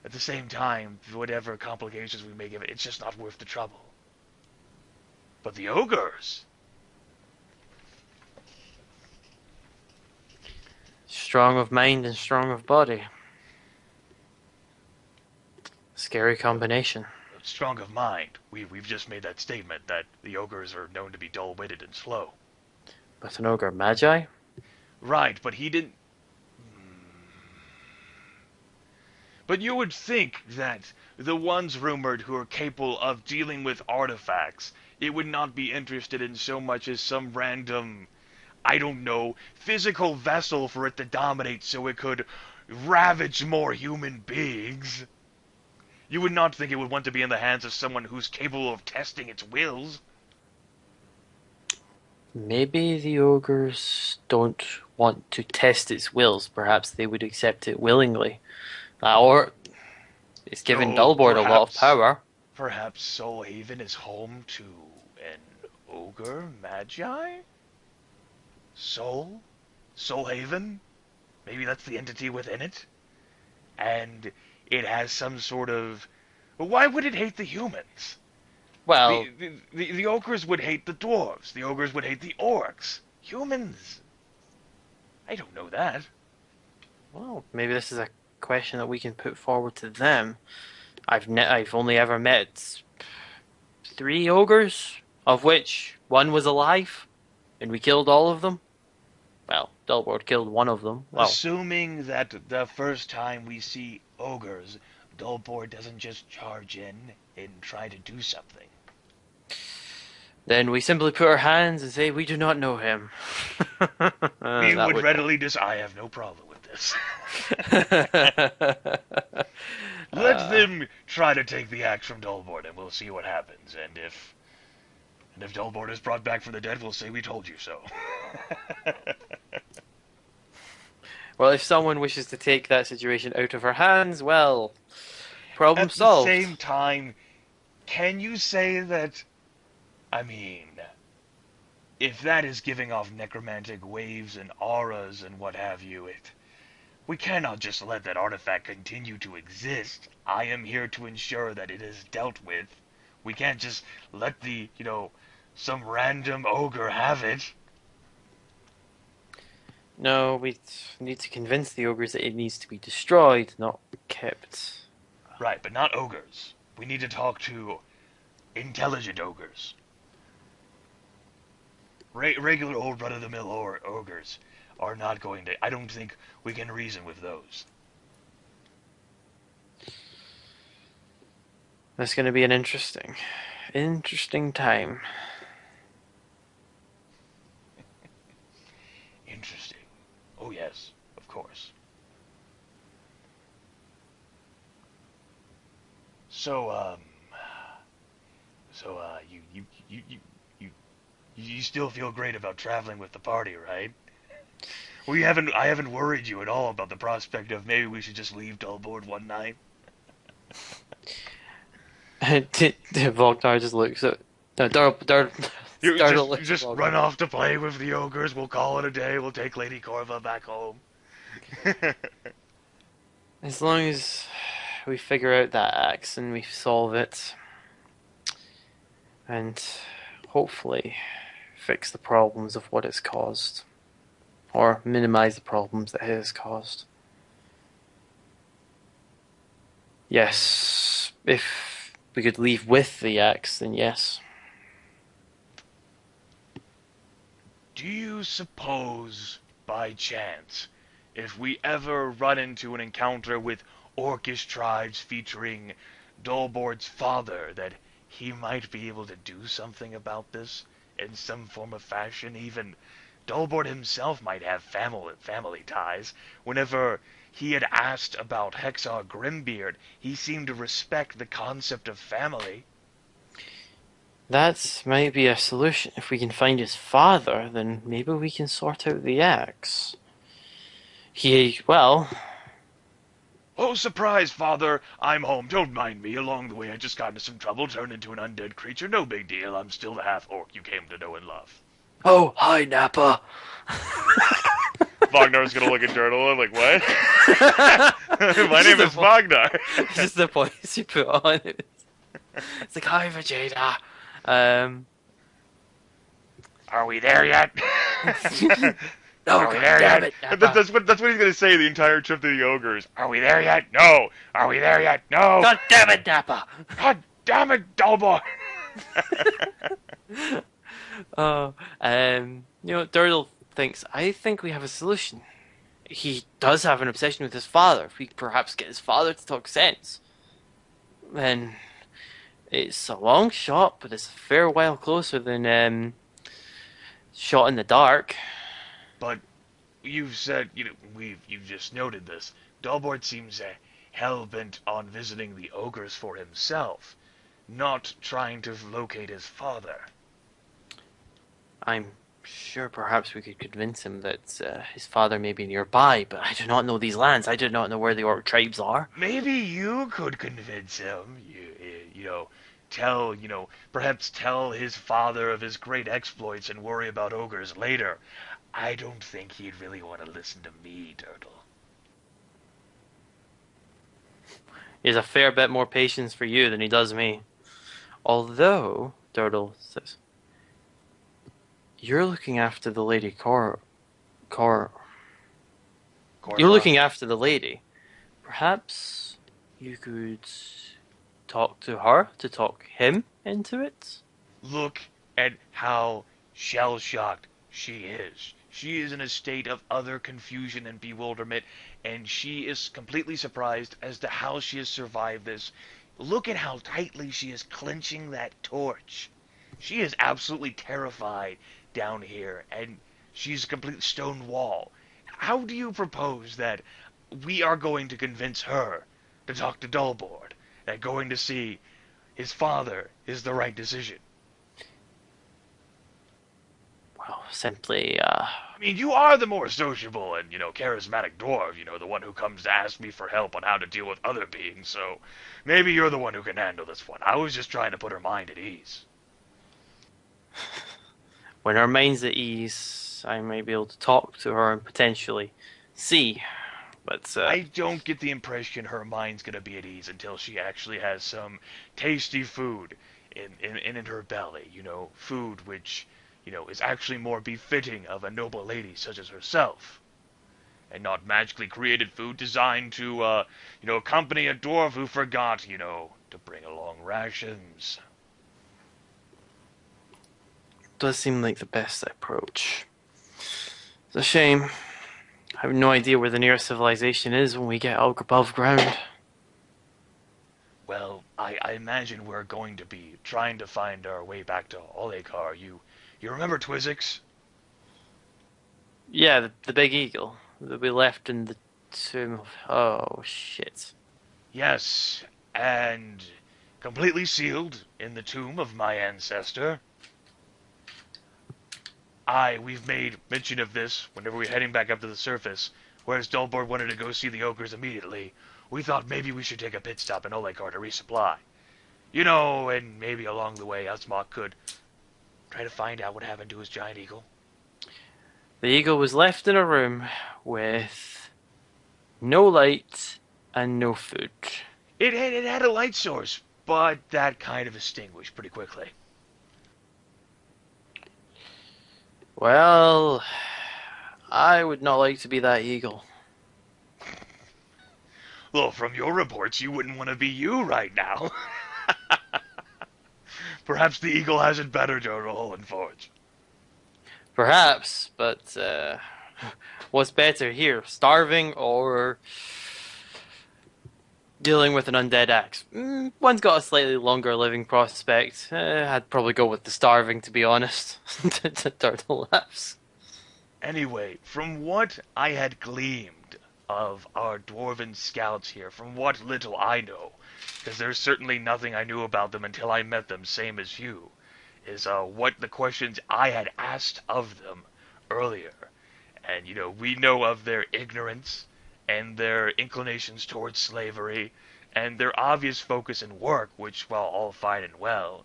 [SPEAKER 2] At the same time, whatever complications we may give it, it's just not worth the trouble. But the ogres...
[SPEAKER 1] Strong of mind and strong of body. Scary combination.
[SPEAKER 2] Strong of mind. We've just made that statement that the ogres are known to be dull-witted and slow.
[SPEAKER 1] But an ogre magi?
[SPEAKER 2] Right, but he didn't... But you would think that the ones rumored who are capable of dealing with artifacts, it would not be interested in so much as some random, I don't know, physical vessel for it to dominate so it could ravage more human beings. You would not think it would want to be in the hands of someone who's capable of testing its wills.
[SPEAKER 1] Maybe the ogres don't want to test its wills. Perhaps they would accept it willingly. Or it's giving Dullboard a lot of power.
[SPEAKER 2] Perhaps Soulhaven is home to an ogre magi? Soulhaven? Maybe that's the entity within it? And it has some sort of... Well, why would it hate the humans?
[SPEAKER 1] Well...
[SPEAKER 2] The ogres would hate the dwarves. The ogres would hate the orcs. Humans? I don't know that.
[SPEAKER 1] Well, maybe this is a question that we can put forward to them. I've only ever met 3 ogres, of which one was alive, and we killed all of them. Well, Dullboard killed one of them. Well,
[SPEAKER 2] assuming that the first time we see ogres, Dullboard doesn't just charge in and try to do something.
[SPEAKER 1] Then we simply put our hands and say, we do not know him.
[SPEAKER 2] We would readily I have no problem with this. Let them try to take the axe from Dullboard and we'll see what happens. And if Dullboard is brought back from the dead, we'll say we told you so.
[SPEAKER 1] Well, if someone wishes to take that situation out of our hands, well, problem solved.
[SPEAKER 2] At the same time, can you say that... I mean, if that is giving off necromantic waves and auras and what have you, we cannot just let that artifact continue to exist. I am here to ensure that it is dealt with. We can't just let some random ogre have it.
[SPEAKER 1] No, we need to convince the ogres that it needs to be destroyed, not kept.
[SPEAKER 2] Right, but not ogres. We need to talk to intelligent ogres. Regular old run-of-the-mill ogres are not going to... I don't think we can reason with those.
[SPEAKER 1] That's going to be an interesting time.
[SPEAKER 2] Interesting. Oh yes, of course. So you still feel great about traveling with the party, right? Well, I haven't worried you at all about the prospect of maybe we should just leave Dullboard one night.
[SPEAKER 1] Vognar just looks at...
[SPEAKER 2] You just run off to play with the ogres, we'll call it a day, we'll take Lady Corva back home.
[SPEAKER 1] As long as we figure out that axe and we solve it, and hopefully fix the problems of what it's caused, or minimize the problems that it has caused. Yes, if we could leave with the axe, then yes.
[SPEAKER 2] Do you suppose, by chance, if we ever run into an encounter with orcish tribes featuring Dolboard's father, that he might be able to do something about this in some form of fashion? Even Dolboard himself might have family ties. Whenever he had asked about Vognar Grimbeard, he seemed to respect the concept of family.
[SPEAKER 1] That might be a solution. If we can find his father, then maybe we can sort out the axe. Well...
[SPEAKER 2] Oh, surprise, Father! I'm home. Don't mind me. Along the way, I just got into some trouble, turned into an undead creature. No big deal. I'm still the half-orc you came to know and love.
[SPEAKER 1] Oh, hi, Nappa.
[SPEAKER 2] Vognar's gonna look at Durdle like, what? My name is Vognar.
[SPEAKER 1] Just the voice you put on it. It's like, hi, Vegeta.
[SPEAKER 2] Are we there yet?
[SPEAKER 1] No,
[SPEAKER 2] Are we there yet?
[SPEAKER 1] it,
[SPEAKER 2] That's what he's gonna say the entire trip to the ogres. Are we there yet? No. Are we there yet? No.
[SPEAKER 1] God damn it, Nappa.
[SPEAKER 2] God damn it, Dullboy.
[SPEAKER 1] Durdle thinks, I think we have a solution. He does have an obsession with his father. If we perhaps get his father to talk sense, then it's a long shot, but it's a fair while closer than shot in the dark.
[SPEAKER 2] But you've said, you've just noted this. Dullboard seems hell-bent on visiting the ogres for himself, not trying to locate his father.
[SPEAKER 1] I'm sure perhaps we could convince him that his father may be nearby, but I do not know these lands. I do not know where the orc tribes are.
[SPEAKER 2] Maybe you could convince him. Perhaps tell his father of his great exploits and worry about ogres later. I don't think he'd really want to listen to me, Durdle.
[SPEAKER 1] He has a fair bit more patience for you than he does me. Although, Durdle says, you're looking after the lady You're looking after the lady. Perhaps you could talk to her to talk him into it?
[SPEAKER 2] Look at how shell-shocked she is. She is in a state of utter confusion and bewilderment, and she is completely surprised as to how she has survived this. Look at how tightly she is clenching that torch. She is absolutely terrified down here, and she's a complete stone wall. How do you propose that we are going to convince her to talk to Dullboard, that going to see his father is the right decision?
[SPEAKER 1] Well, simply,
[SPEAKER 2] I mean, you are the more sociable and, charismatic dwarf, the one who comes to ask me for help on how to deal with other beings, so maybe you're the one who can handle this one. I was just trying to put her mind at ease.
[SPEAKER 1] When her mind's at ease, I may be able to talk to her and potentially see. But
[SPEAKER 2] I don't get the impression her mind's gonna be at ease until she actually has some tasty food in her belly. Food which, is actually more befitting of a noble lady such as herself, and not magically created food designed to, accompany a dwarf who forgot, to bring along rations.
[SPEAKER 1] does seem like the best approach. It's a shame. I have no idea where the nearest civilization is when we get out above ground.
[SPEAKER 2] Well, I imagine we're going to be trying to find our way back to Olekar. You remember Twizzix?
[SPEAKER 1] Yeah, the big eagle that we left in the tomb of... Oh, shit.
[SPEAKER 2] Yes, and completely sealed in the tomb of my ancestor. We've made mention of this whenever we're heading back up to the surface, whereas Dullboard wanted to go see the ogres immediately. We thought maybe we should take a pit stop in Olekar to resupply. And maybe along the way Asmok could try to find out what happened to his giant eagle.
[SPEAKER 1] The eagle was left in a room with no light And no food.
[SPEAKER 2] It had a light source, but that kind of extinguished pretty quickly.
[SPEAKER 1] Well, I would not like to be that eagle.
[SPEAKER 2] Well, from your reports, you wouldn't want to be you right now. Perhaps the eagle has it better, Durdle Hulinforge.
[SPEAKER 1] Perhaps, but what's better here? Starving or dealing with an undead axe? One's got a slightly longer living prospect. I'd probably go with the starving, to be honest. Turtle laughs.
[SPEAKER 2] Anyway, from what I had gleaned of our dwarven scouts here, from what little I know, because there's certainly nothing I knew about them until I met them, same as you, is what the questions I had asked of them earlier. And, we know of their ignorance and their inclinations towards slavery and their obvious focus in work, which, while all fine and well,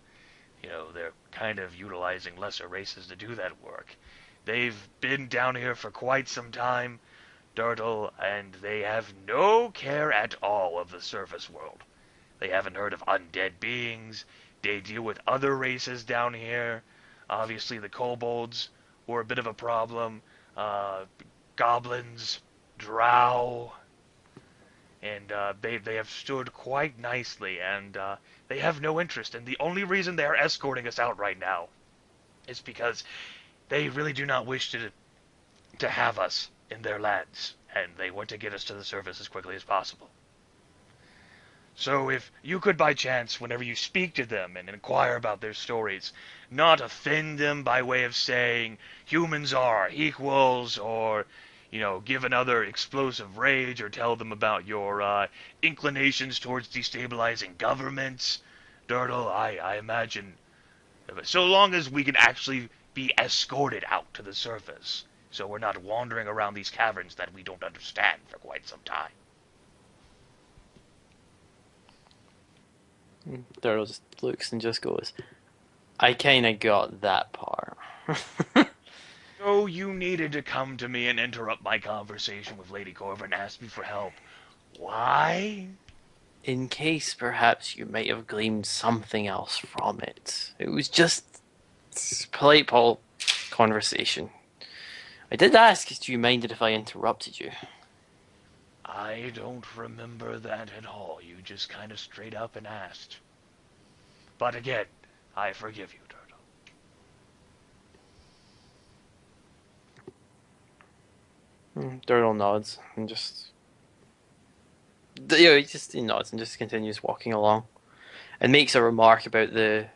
[SPEAKER 2] they're kind of utilizing lesser races to do that work. They've been down here for quite some time, Durdle, and they have no care at all of the surface world. They haven't heard of undead beings. They deal with other races down here. Obviously, the kobolds were a bit of a problem. Goblins, drow, and they have stood quite nicely, and they have no interest. And the only reason they are escorting us out right now is because they really do not wish to have us in their lands, and they want to get us to the surface as quickly as possible. So if you could by chance, whenever you speak to them and inquire about their stories, not offend them by way of saying humans are equals, or, give another explosive rage, or tell them about your inclinations towards destabilizing governments, Durdle, I imagine, so long as we can actually be escorted out to the surface, so we're not wandering around these caverns that we don't understand for quite some time.
[SPEAKER 1] Daryl just looks and just goes, I kinda got that part.
[SPEAKER 2] So you needed to come to me and interrupt my conversation with Lady Corvin and ask me for help. Why?
[SPEAKER 1] In case perhaps you might have gleaned something else from it. It was just polite conversation. I did ask, do you mind if I interrupted you?
[SPEAKER 2] I don't remember that at all. You just kind of straight up and asked. But again, I forgive you, Durdle.
[SPEAKER 1] Durdle nods and just... he nods and just continues walking along. And makes a remark about the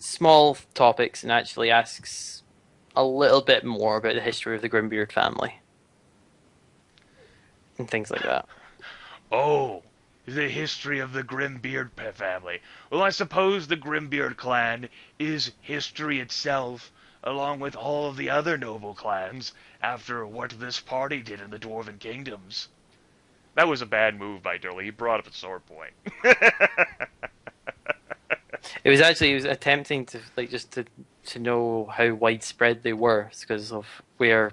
[SPEAKER 1] small topics and actually asks a little bit more about the history of the Grimbeard family. And things like that.
[SPEAKER 2] Oh, the history of the Grimbeard family. Well, I suppose the Grimbeard clan is history itself, along with all of the other noble clans, after what this party did in the Dwarven Kingdoms. That was a bad move by Durley. He brought up a sore point.
[SPEAKER 1] He was attempting to to know how widespread they were because of where.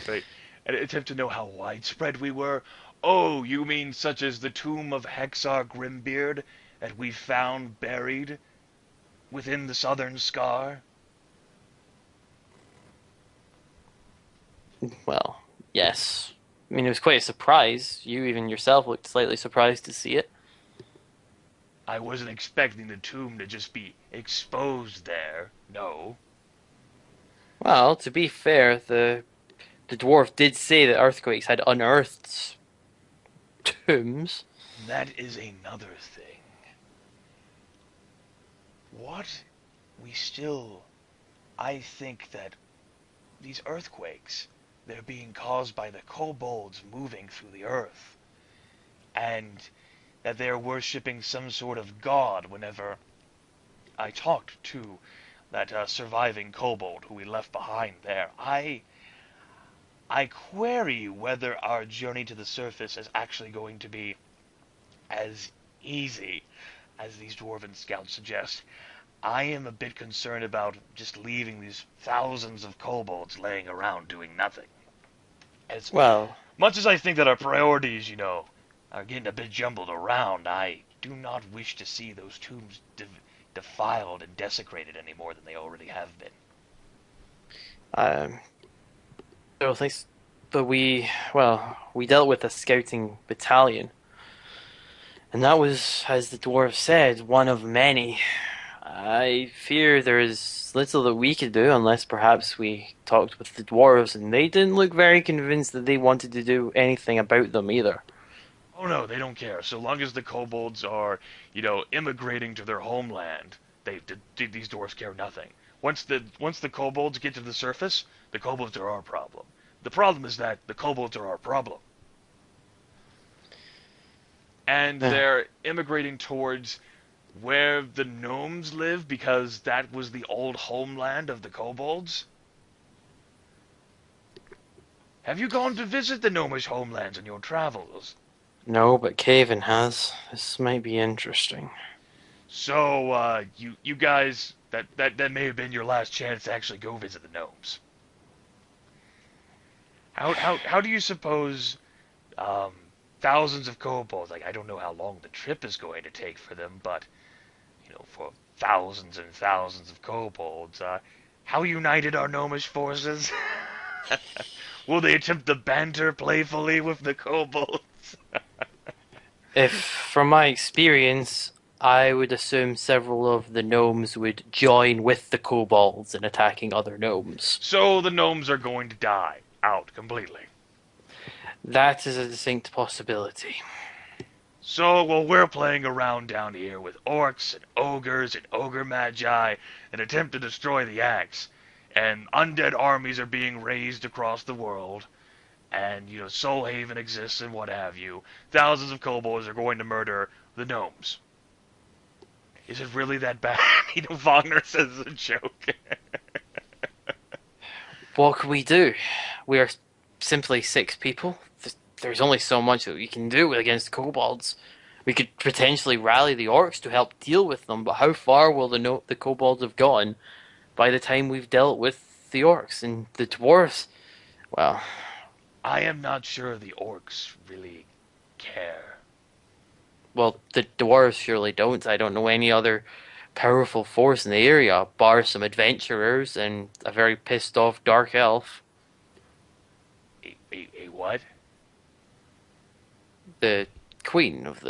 [SPEAKER 2] Right. An attempt to know how widespread we were. Oh, you mean such as the tomb of Vognar Grimbeard that we found buried within the southern scar?
[SPEAKER 1] Well, yes. I mean, it was quite a surprise. You even yourself looked slightly surprised to see it.
[SPEAKER 2] I wasn't expecting the tomb to just be exposed there, no.
[SPEAKER 1] Well, to be fair, the dwarf did say that earthquakes had unearthed tombs.
[SPEAKER 2] That is another thing. I think that these earthquakes, they're being caused by the kobolds moving through the earth. And that they're worshipping some sort of god whenever I talked to that surviving kobold who we left behind there. I query whether our journey to the surface is actually going to be as easy as these dwarven scouts suggest. I am a bit concerned about just leaving these thousands of kobolds laying around doing nothing.
[SPEAKER 1] Well,
[SPEAKER 2] Much as I think that our priorities, are getting a bit jumbled around, I do not wish to see those tombs defiled and desecrated any more than they already have been.
[SPEAKER 1] So thanks, but we dealt with a scouting battalion, and that was, as the dwarf said, one of many. I fear there is little that we could do unless perhaps we talked with the dwarves, and they didn't look very convinced that they wanted to do anything about them either.
[SPEAKER 2] Oh no, they don't care. So long as the kobolds are, immigrating to their homeland, these dwarves care nothing. Once the kobolds get to the surface, the kobolds are our problem. The problem is that the kobolds are our problem. And they're immigrating towards where the gnomes live because that was the old homeland of the kobolds. Have you gone to visit the gnomish homelands in your travels?
[SPEAKER 1] No, but Cavern has. This might be interesting.
[SPEAKER 2] So, you guys, that may have been your last chance to actually go visit the gnomes. How do you suppose, thousands of kobolds, I don't know how long the trip is going to take for them, but, for thousands and thousands of kobolds, how united are gnomish forces? Will they attempt to banter playfully with the kobolds?
[SPEAKER 1] From my experience, I would assume several of the gnomes would join with the kobolds in attacking other gnomes.
[SPEAKER 2] So the gnomes are going to die out completely.
[SPEAKER 1] That is a distinct possibility.
[SPEAKER 2] So, we're playing around down here with orcs and ogres and ogre magi and attempt to destroy the axe. And undead armies are being raised across the world. And, Soulhaven exists and what have you. Thousands of kobolds are going to murder the gnomes. Is it really that bad? Vognar says as a joke.
[SPEAKER 1] What can we do? We are simply 6 people. There's only so much that we can do against kobolds. We could potentially rally the orcs to help deal with them, but how far will the kobolds have gone by the time we've dealt with the orcs? And the dwarves, well...
[SPEAKER 2] I am not sure the orcs really care.
[SPEAKER 1] Well, the dwarves surely don't. I don't know any other powerful force in the area, bar some adventurers and a very pissed off dark elf.
[SPEAKER 2] A what?
[SPEAKER 1] The queen of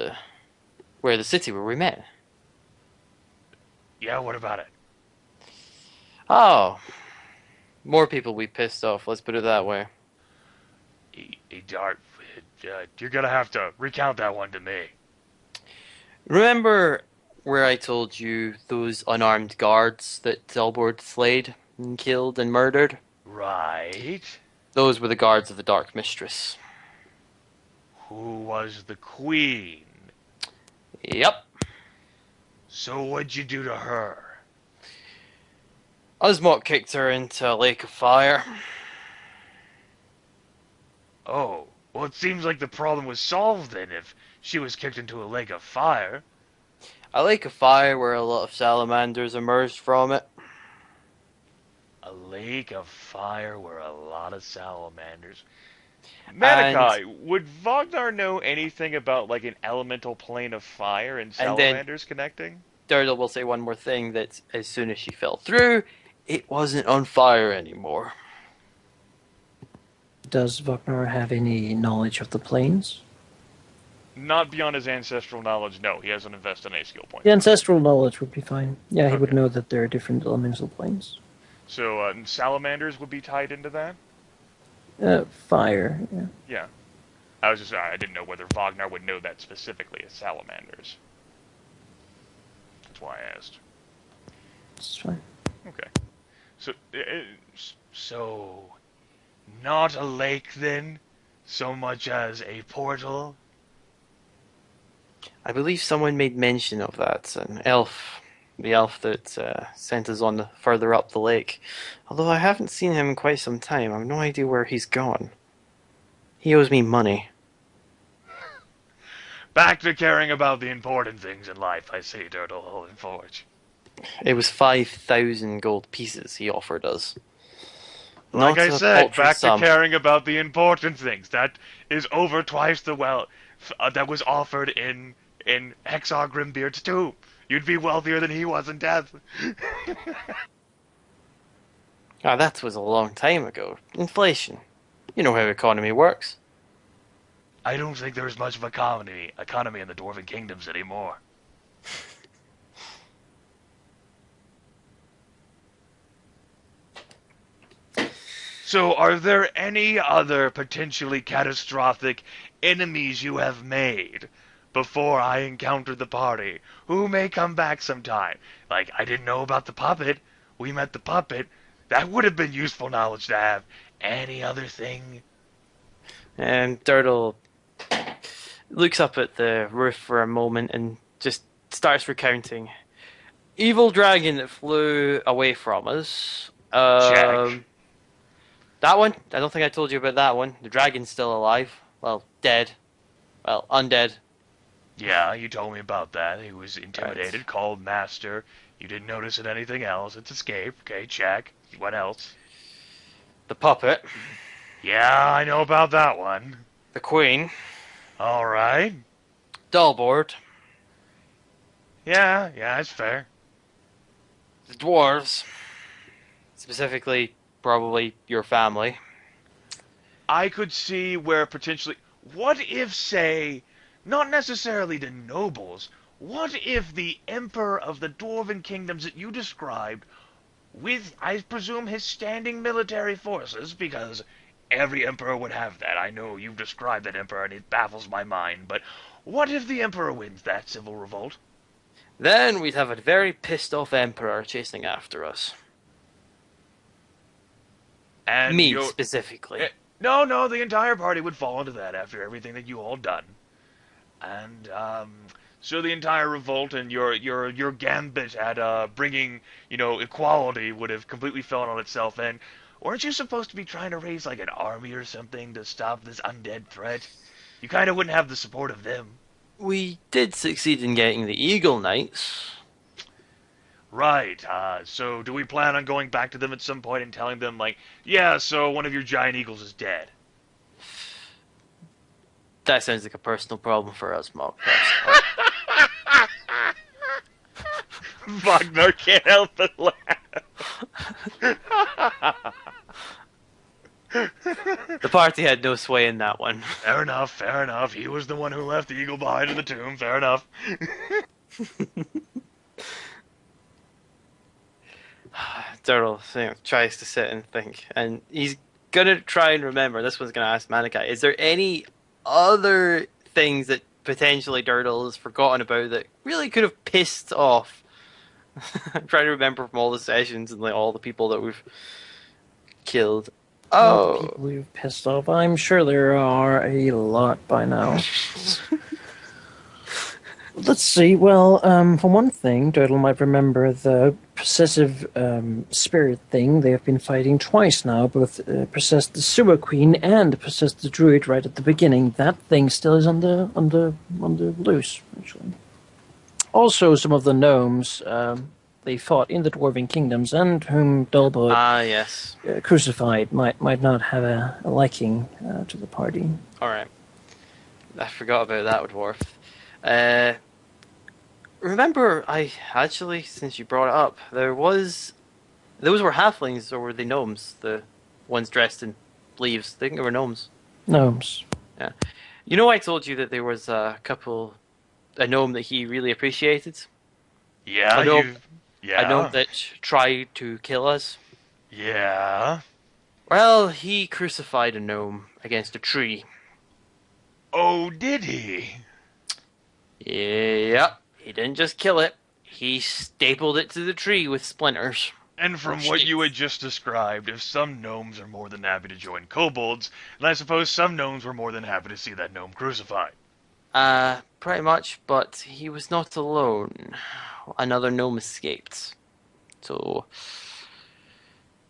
[SPEAKER 1] where we met.
[SPEAKER 2] Yeah, what about it?
[SPEAKER 1] Oh, more people we pissed off, let's put it that way.
[SPEAKER 2] A dark... you're gonna have to recount that one to me.
[SPEAKER 1] Remember where I told you those unarmed guards that Zelbord slayed and killed and murdered?
[SPEAKER 2] Right.
[SPEAKER 1] Those were the guards of the Dark Mistress.
[SPEAKER 2] Who was the queen?
[SPEAKER 1] Yep.
[SPEAKER 2] So what'd you do to her?
[SPEAKER 1] Osmok kicked her into a lake of fire.
[SPEAKER 2] Oh, well it seems like the problem was solved then if she was kicked into a lake of fire.
[SPEAKER 1] A lake of fire where a lot of salamanders emerged from it.
[SPEAKER 2] A lake of fire where a lot of salamanders... Manaki, would Vognar know anything about an elemental plane of fire and salamanders connecting?
[SPEAKER 1] Durdle will say one more thing, that as soon as she fell through, it wasn't on fire anymore.
[SPEAKER 3] Does Vognar have any knowledge of the planes?
[SPEAKER 2] Not beyond his ancestral knowledge, no. He hasn't invested any skill points.
[SPEAKER 3] The ancestral knowledge would be fine. Yeah, he
[SPEAKER 2] Okay.
[SPEAKER 3] would know that there are different elemental planes.
[SPEAKER 2] So salamanders would be tied into that?
[SPEAKER 3] Fire, yeah.
[SPEAKER 2] Yeah. I didn't know whether Vognar would know that specifically as salamanders. That's why I asked.
[SPEAKER 3] It's fine.
[SPEAKER 2] Okay. So, not a lake then, so much as a portal?
[SPEAKER 1] I believe someone made mention of that, an elf. The elf that sent us on further up the lake. Although I haven't seen him in quite some time. I have no idea where he's gone. He owes me money.
[SPEAKER 2] Back to caring about the important things in life, I see, Durdle Hulinforge.
[SPEAKER 1] It was 5,000 gold pieces he offered us.
[SPEAKER 2] Like
[SPEAKER 1] Not
[SPEAKER 2] I
[SPEAKER 1] a
[SPEAKER 2] said,
[SPEAKER 1] paltry
[SPEAKER 2] back
[SPEAKER 1] sum.
[SPEAKER 2] to caring about the important things. That is over twice the wealth that was offered in Hexar Grimbeard's tomb. You'd be wealthier than he was in death.
[SPEAKER 1] Ah, that was a long time ago. Inflation. You know how economy works.
[SPEAKER 2] I don't think there's much of economy in the Dwarven Kingdoms anymore. So, are there any other potentially catastrophic enemies you have made before I encounter the party who may come back sometime? Like, I didn't know about the puppet. We met the puppet. That would have been useful knowledge to have. Any other thing?
[SPEAKER 1] And Durdle looks up at the roof for a moment and just starts recounting. Evil dragon that flew away from us.
[SPEAKER 2] Check.
[SPEAKER 1] That one? I don't think I told you about that one. The dragon's still alive. Well, dead. Well, undead.
[SPEAKER 2] Yeah, you told me about that. He was intimidated,
[SPEAKER 1] Right.
[SPEAKER 2] called Master. You didn't notice it anything else. It's escaped. Okay, check. What else?
[SPEAKER 1] The puppet.
[SPEAKER 2] Yeah, I know about that one.
[SPEAKER 1] The queen.
[SPEAKER 2] Alright.
[SPEAKER 1] Dullboard.
[SPEAKER 2] Yeah, that's fair.
[SPEAKER 1] The dwarves. Specifically, probably your family.
[SPEAKER 2] I could see where potentially... What if, say, not necessarily the nobles, what if the Emperor of the Dwarven Kingdoms that you described, with, I presume, his standing military forces, because every Emperor would have that. I know you've described that Emperor and it baffles my mind, but what if the Emperor wins that civil revolt?
[SPEAKER 1] Then we'd have a very pissed off emperor chasing after us.
[SPEAKER 2] And
[SPEAKER 1] Me, specifically.
[SPEAKER 2] No, the entire party would fall into that after everything that you all done. And, so the entire revolt and your gambit at, bringing, equality would have completely fallen on itself, and weren't you supposed to be trying to raise, like, an army or something to stop this undead threat? You kinda wouldn't have the support of them.
[SPEAKER 1] We did succeed in getting the Eagle Knights.
[SPEAKER 2] Right, so do we plan on going back to them at some point and telling them, like, yeah, so one of your giant eagles is dead?
[SPEAKER 1] That sounds like a personal problem for us, Mark.
[SPEAKER 2] Vognar can't help but laugh.
[SPEAKER 1] The party had no sway in that one.
[SPEAKER 2] Fair enough. He was the one who left the eagle behind in the tomb. Fair enough.
[SPEAKER 1] Durdle tries to sit and think, and he's gonna try and remember. This one's gonna ask Manaki, is there any other things that potentially Durdle has forgotten about that really could have pissed off? I'm trying to remember from all the sessions and like all the people that we've killed.
[SPEAKER 3] All the people you've pissed off. I'm sure there are a lot by now. Let's see. Well, for one thing, Durdle might remember the possessive spirit thing. They have been fighting twice now. Both possessed the sewer queen and possessed the druid right at the beginning. That thing still is on the loose, actually. Also, some of the gnomes they fought in the Dwarven Kingdoms and whom Dullboard
[SPEAKER 1] yes.
[SPEAKER 3] Crucified might not have a liking to the party.
[SPEAKER 1] All right. I forgot about that dwarf. Remember, I actually, since you brought it up, those were halflings, or were they gnomes? The ones dressed in leaves. I think they were gnomes.
[SPEAKER 3] Gnomes.
[SPEAKER 1] Yeah. You know, I told you that there was a gnome that he really appreciated.
[SPEAKER 2] Yeah,
[SPEAKER 1] A gnome
[SPEAKER 2] yeah.
[SPEAKER 1] that tried to kill us.
[SPEAKER 2] Yeah.
[SPEAKER 1] Well, he crucified a gnome against a tree.
[SPEAKER 2] Oh, did he?
[SPEAKER 1] Yep. He didn't just kill it. He stapled it to the tree with splinters.
[SPEAKER 2] And from what you had just described, if some gnomes are more than happy to join kobolds, then I suppose some gnomes were more than happy to see that gnome crucified.
[SPEAKER 1] Pretty much, but he was not alone. Another gnome escaped. So,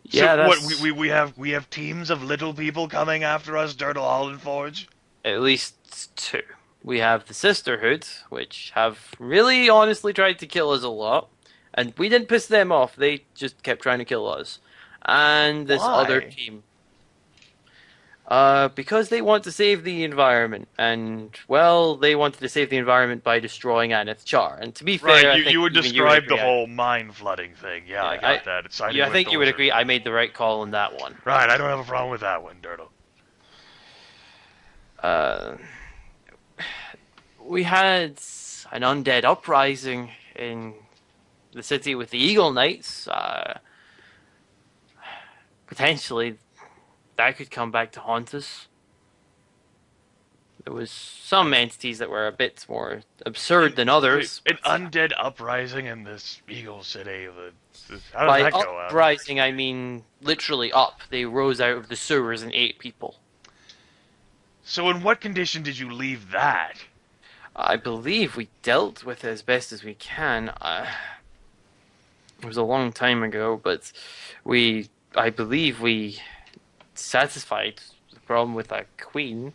[SPEAKER 1] yeah,
[SPEAKER 2] so what, we have teams of little people coming after us, Durdle Hulinforge?
[SPEAKER 1] At least two. We have the Sisterhood, which have really honestly tried to kill us a lot. And we didn't piss them off, they just kept trying to kill us. and this other
[SPEAKER 2] Why?
[SPEAKER 1] team. Because they want to save the environment, and well, they wanted to save the environment by destroying Aneth Char. And to be fair,
[SPEAKER 2] Right,
[SPEAKER 1] I
[SPEAKER 2] you,
[SPEAKER 1] think
[SPEAKER 2] you would
[SPEAKER 1] even you would
[SPEAKER 2] describe the
[SPEAKER 1] agree.
[SPEAKER 2] whole mine flooding thing. Yeah, I got that. It's siding
[SPEAKER 1] I
[SPEAKER 2] with
[SPEAKER 1] think
[SPEAKER 2] the
[SPEAKER 1] you would
[SPEAKER 2] lizard.
[SPEAKER 1] agree. I made the right call on that one.
[SPEAKER 2] Right, I don't have a problem with that one, Durdle.
[SPEAKER 1] We had an undead uprising in the city with the Eagle Knights. Potentially, that could come back to haunt us. There was some entities that were a bit more absurd than others.
[SPEAKER 2] An undead uprising in this Eagle City. How does
[SPEAKER 1] By
[SPEAKER 2] that go?
[SPEAKER 1] uprising, I mean literally up. They rose out of the sewers and ate people.
[SPEAKER 2] So in what condition did you leave that?
[SPEAKER 1] I believe we dealt with it as best as we can. It was a long time ago, but I believe we satisfied the problem with a queen,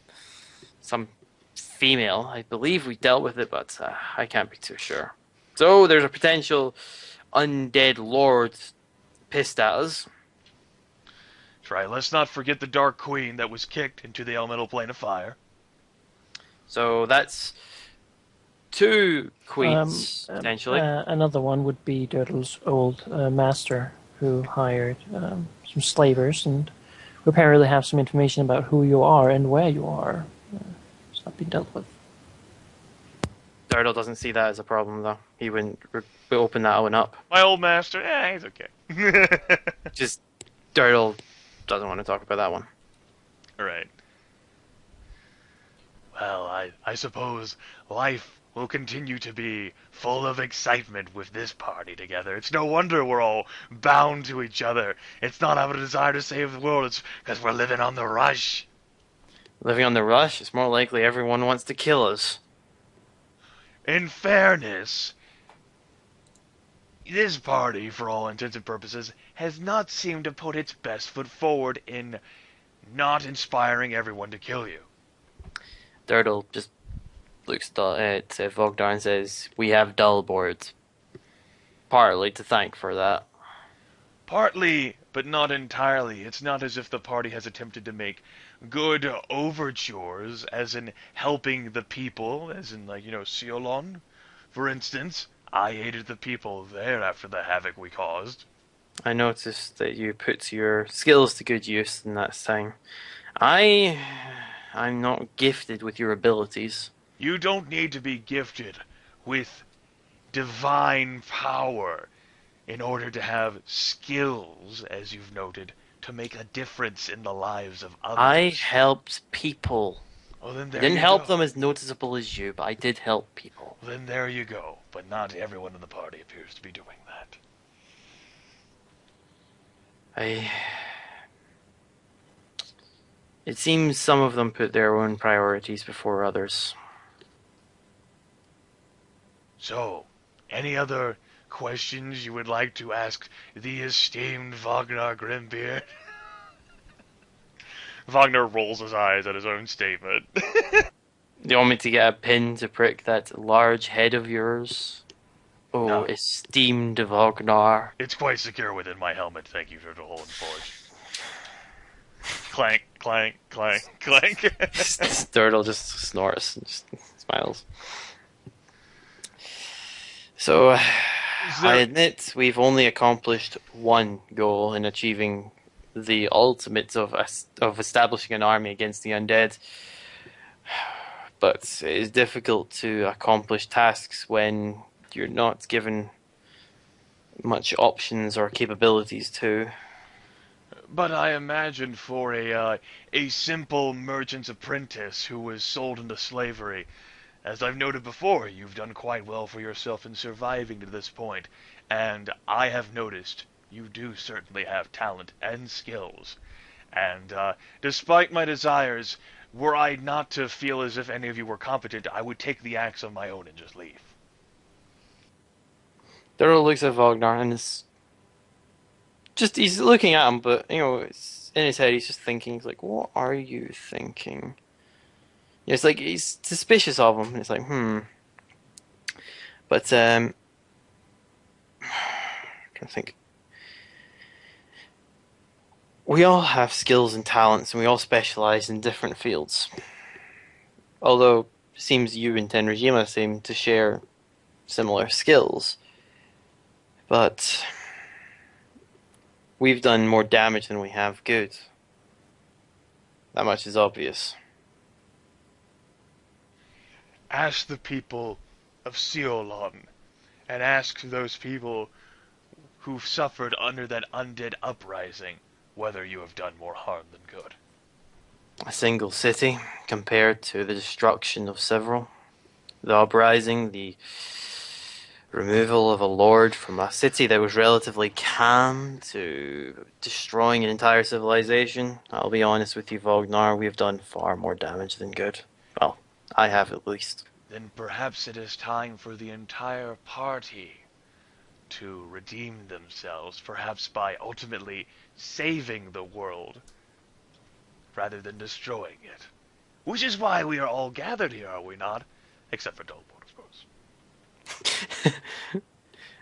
[SPEAKER 1] some female. I believe we dealt with it, but I can't be too sure. So there's a potential undead lord pissed at us.
[SPEAKER 2] Right, let's not forget the Dark Queen that was kicked into the elemental plane of fire.
[SPEAKER 3] So
[SPEAKER 1] that's 2 queens, potentially.
[SPEAKER 3] Another one would be Durdle's old master, who hired some slavers, and we apparently have some information about who you are and where you are. It's not been dealt with.
[SPEAKER 1] Durdle doesn't see that as a problem, though. He wouldn't open that one up.
[SPEAKER 2] My old master, he's okay.
[SPEAKER 1] Just Durdle doesn't want to talk about that one.
[SPEAKER 2] Right. Well, I suppose life will continue to be full of excitement with this party together. It's no wonder we're all bound to each other. It's not out of a desire to save the world, it's because we're living on the rush.
[SPEAKER 1] Living on the rush, it's more likely everyone wants to kill us.
[SPEAKER 2] In fairness, this party, for all intents and purposes, has not seemed to put its best foot forward in not inspiring everyone to kill you.
[SPEAKER 1] Durdle just looks at Vognar and says, "We have dull boards." Partly to thank for that.
[SPEAKER 2] Partly, but not entirely. It's not as if the party has attempted to make good overtures, as in helping the people, as in, like, Seolon, for instance. I aided the people there after the havoc we caused.
[SPEAKER 1] I noticed that you put your skills to good use in that time. I'm not gifted with your abilities.
[SPEAKER 2] You don't need to be gifted with divine power in order to have skills, as you've noted, to make a difference in the lives of others.
[SPEAKER 1] I helped people.
[SPEAKER 2] Well, then there
[SPEAKER 1] I didn't
[SPEAKER 2] you
[SPEAKER 1] help
[SPEAKER 2] go.
[SPEAKER 1] them as noticeable as you, but I did help people.
[SPEAKER 2] Then there you go. But not everyone in the party appears to be doing that.
[SPEAKER 1] It seems some of them put their own priorities before others.
[SPEAKER 2] So, any other questions you would like to ask the esteemed Vognar Grimbeard? Vognar rolls his eyes at his own statement.
[SPEAKER 1] Do you want me to get a pin to prick that large head of yours? Oh,
[SPEAKER 2] No.
[SPEAKER 1] esteemed Vognar.
[SPEAKER 2] It's quite secure within my helmet, thank you, Durdle Hulinforge. Clank, clank, clank, clank.
[SPEAKER 1] Durdle just snorts and just smiles. So, I admit we've only accomplished one goal in achieving the ultimate of establishing an army against the undead. But it is difficult to accomplish tasks when you're not given much options or capabilities to.
[SPEAKER 2] But I imagine for a simple merchant's apprentice who was sold into slavery, as I've noted before, you've done quite well for yourself in surviving to this point, and I have noticed you do certainly have talent and skills. And despite my desires, were I not to feel as if any of you were competent, I would take the axe on my own and just leave.
[SPEAKER 1] Durdle looks at Vognar and he's looking at him, but it's in his head he's just thinking, he's like, what are you thinking? It's like he's suspicious of him, and it's like, But I'm trying to think. We all have skills and talents, and we all specialize in different fields. Although, it seems you and Tenrajima seem to share similar skills. But we've done more damage than we have good. That much is obvious.
[SPEAKER 2] Ask the people of Seolon, and ask those people who've suffered under that undead uprising whether you have done more harm than good.
[SPEAKER 1] A single city compared to the destruction of several. The uprising, the removal of a lord from a city that was relatively calm to destroying an entire civilization. I'll be honest with you, Vognar, we have done far more damage than good. Well, I have at least.
[SPEAKER 2] Then perhaps it is time for the entire party to redeem themselves, perhaps by ultimately saving the world rather than destroying it. Which is why we are all gathered here, are we not? Except for Dolport, of course.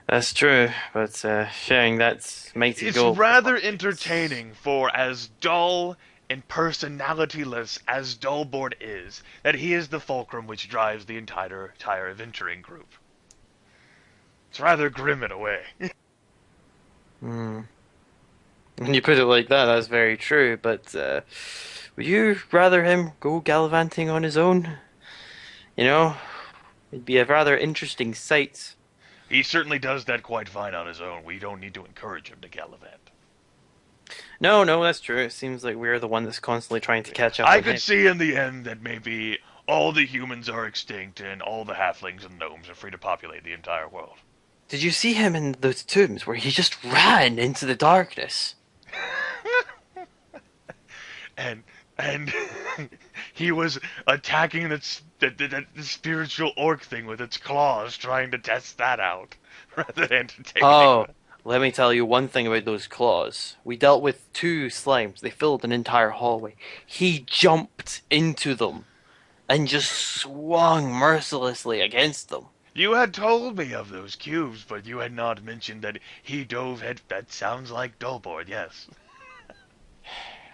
[SPEAKER 1] That's true, but sharing that makes it go.
[SPEAKER 2] It's rather entertaining for as dull and personalityless as Dullboard is, that he is the fulcrum which drives the entire adventuring group. It's rather grim in a way.
[SPEAKER 1] When you put it like that, that's very true, but would you rather him go gallivanting on his own? You know, it'd be a rather interesting sight.
[SPEAKER 2] He certainly does that quite fine on his own. We don't need to encourage him to gallivant.
[SPEAKER 1] No, that's true. It seems like we're the one that's constantly trying to catch up.
[SPEAKER 2] I could see in the end that maybe all the humans are extinct and all the halflings and gnomes are free to populate the entire world.
[SPEAKER 1] Did you see him in those tombs where he just ran into the darkness?
[SPEAKER 2] and he was attacking the spiritual orc thing with its claws, trying to test that out, rather than entertaining.
[SPEAKER 1] Oh, let me tell you one thing about those claws. We dealt with 2 slimes. They filled an entire hallway. He jumped into them and just swung mercilessly against them.
[SPEAKER 2] You had told me of those cubes, but you had not mentioned that he dove head. That sounds like Dullboard, yes.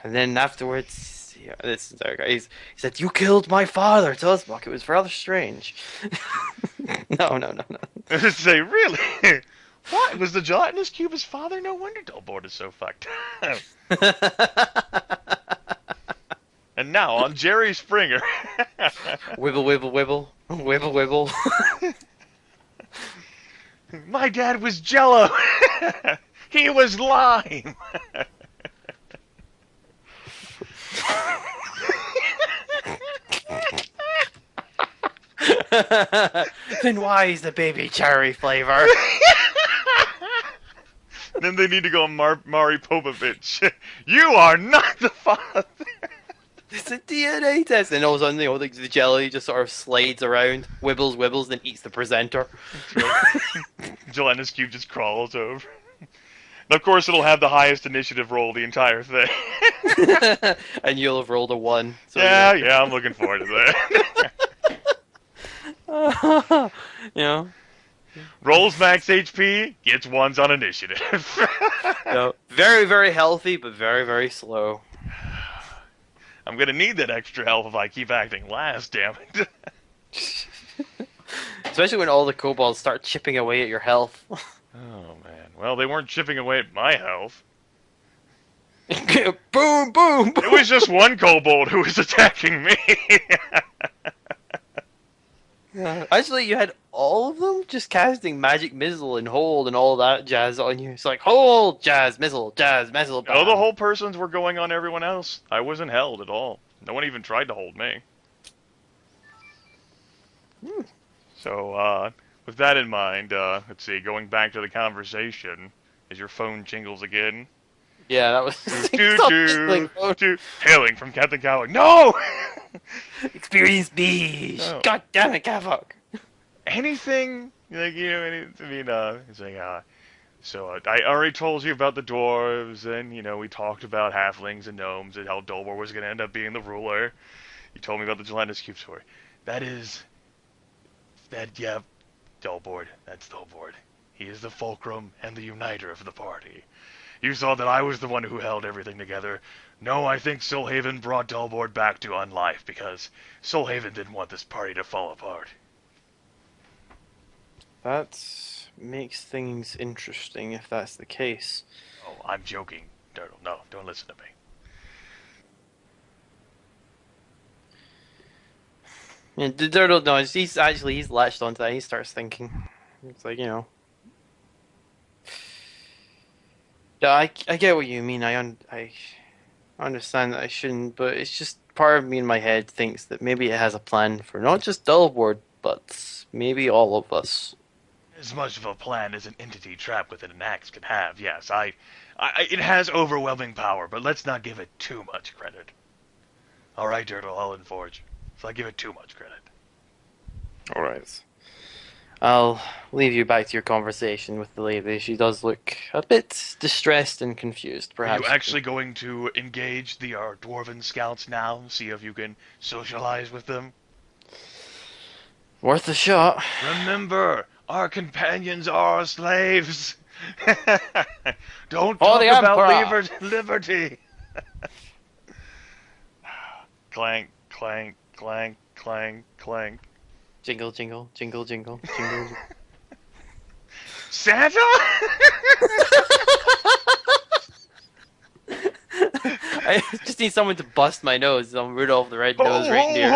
[SPEAKER 1] And then afterwards, this is our guy. He said, "You killed my father, Toasbuck." It was rather strange. No.
[SPEAKER 2] I was say, really? What? Was the gelatinous cube his father? No wonder Dullboard is so fucked up. And now on Jerry Springer.
[SPEAKER 1] Wibble, wibble, wibble. Wibble, wibble.
[SPEAKER 2] My dad was Jello. He was lime.
[SPEAKER 1] Then why is the baby cherry flavor?
[SPEAKER 2] Then they need to go Mari Popovich. You are not the father.
[SPEAKER 1] It's a DNA test. And all of a sudden, the jelly just sort of slides around, wibbles, then eats the presenter.
[SPEAKER 2] Gelatinous cube just crawls over. And of course, it'll have the highest initiative roll the entire thing.
[SPEAKER 1] And you'll have rolled a 1. So
[SPEAKER 2] yeah, I'm looking forward to that. Rolls max HP, gets 1s on initiative.
[SPEAKER 1] Very, very healthy, but very, very slow.
[SPEAKER 2] I'm gonna need that extra health if I keep acting last, damn it.
[SPEAKER 1] Especially when all the kobolds start chipping away at your health.
[SPEAKER 2] Oh, man. Well, they weren't chipping away at my health.
[SPEAKER 1] Boom, boom, boom!
[SPEAKER 2] It was just one kobold who was attacking me.
[SPEAKER 1] Actually, you had all of them just casting magic missile and hold and all that jazz on you. It's like, hold, jazz, missile, bam.
[SPEAKER 2] Oh, the whole persons were going on everyone else. I wasn't held at all. No one even tried to hold me. So, with that in mind, let's see, going back to the conversation, as your phone jingles again.
[SPEAKER 1] Yeah, that was...
[SPEAKER 2] Hailing from Captain Coward. No!
[SPEAKER 1] Experience B.
[SPEAKER 2] Oh.
[SPEAKER 1] God damn it, Cavok.
[SPEAKER 2] Anything, like, it's like, so I already told you about the dwarves, and, we talked about halflings and gnomes, and how Dolbor was going to end up being the ruler. You told me about the gelatinous cube story. Dullboard. That's Dullboard. He is the fulcrum and the uniter of the party. You saw that I was the one who held everything together. No, I think Soulhaven brought Dullboard back to unlife because Soulhaven didn't want this party to fall apart.
[SPEAKER 1] That makes things interesting if that's the case.
[SPEAKER 2] Oh, I'm joking, Durdle. No, don't listen to me.
[SPEAKER 1] Yeah, Durdle, no, he's latched onto that. He starts thinking. It's like, yeah, I get what you mean. I understand that I shouldn't, but it's just part of me in my head thinks that maybe it has a plan for not just Dullboard, but maybe all of us.
[SPEAKER 2] As much of a plan as an entity trapped within an axe can have, yes. It has overwhelming power, but let's not give it too much credit. All right, Durdle Hulinforge. Let's not give it too much credit.
[SPEAKER 1] All right. I'll leave you back to your conversation with the lady. She does look a bit distressed and confused, perhaps.
[SPEAKER 2] Are you actually going to engage the Dwarven scouts now? See if you can socialize with them?
[SPEAKER 1] Worth a shot.
[SPEAKER 2] Remember, our companions are slaves. Don't talk about liberty. Clank, clank, clank, clank, clank.
[SPEAKER 1] Jingle, jingle, jingle, jingle, jingle.
[SPEAKER 2] Santa?
[SPEAKER 1] I just need someone to bust my nose. I'm Rudolph the Red-Nosed Reindeer.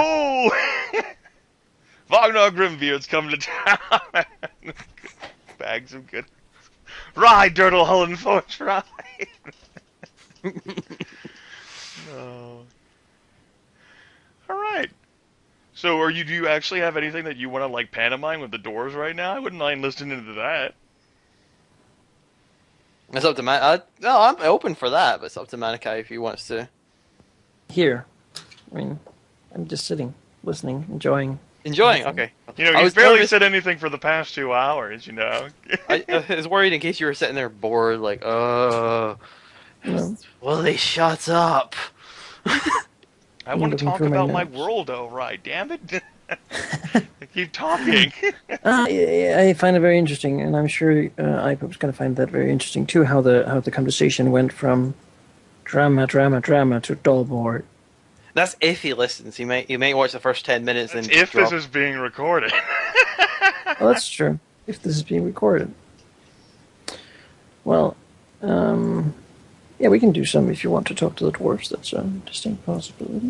[SPEAKER 2] Vognar Grimbeard's come to town. Bags of good. Ride, Durdle Hulinforge, ride. No. All right. So, do you actually have anything that you want to like pantomime with the doors right now? I wouldn't mind listening to that.
[SPEAKER 1] It's up to Man. No, I'm open for that, but it's up to Manaki if he wants to.
[SPEAKER 3] Here, I mean, I'm just sitting, listening, enjoying.
[SPEAKER 1] Enjoying, okay.
[SPEAKER 2] You know, he's barely said anything for the past 2 hours. You know.
[SPEAKER 1] I was worried in case you were sitting there bored, like,
[SPEAKER 3] No.
[SPEAKER 1] will they shut up?
[SPEAKER 2] I want to talk about my world, though, right? Damn it! Keep talking.
[SPEAKER 3] I find it very interesting, and I'm sure Ipo's going to find that very interesting too. How the conversation went from drama to Dullboard.
[SPEAKER 1] That's if he listens. He may watch the first 10 minutes and
[SPEAKER 2] if this is being recorded.
[SPEAKER 3] Well, that's true. If this is being recorded. Well, yeah, we can do some if you want to talk to the dwarves. That's a distinct possibility.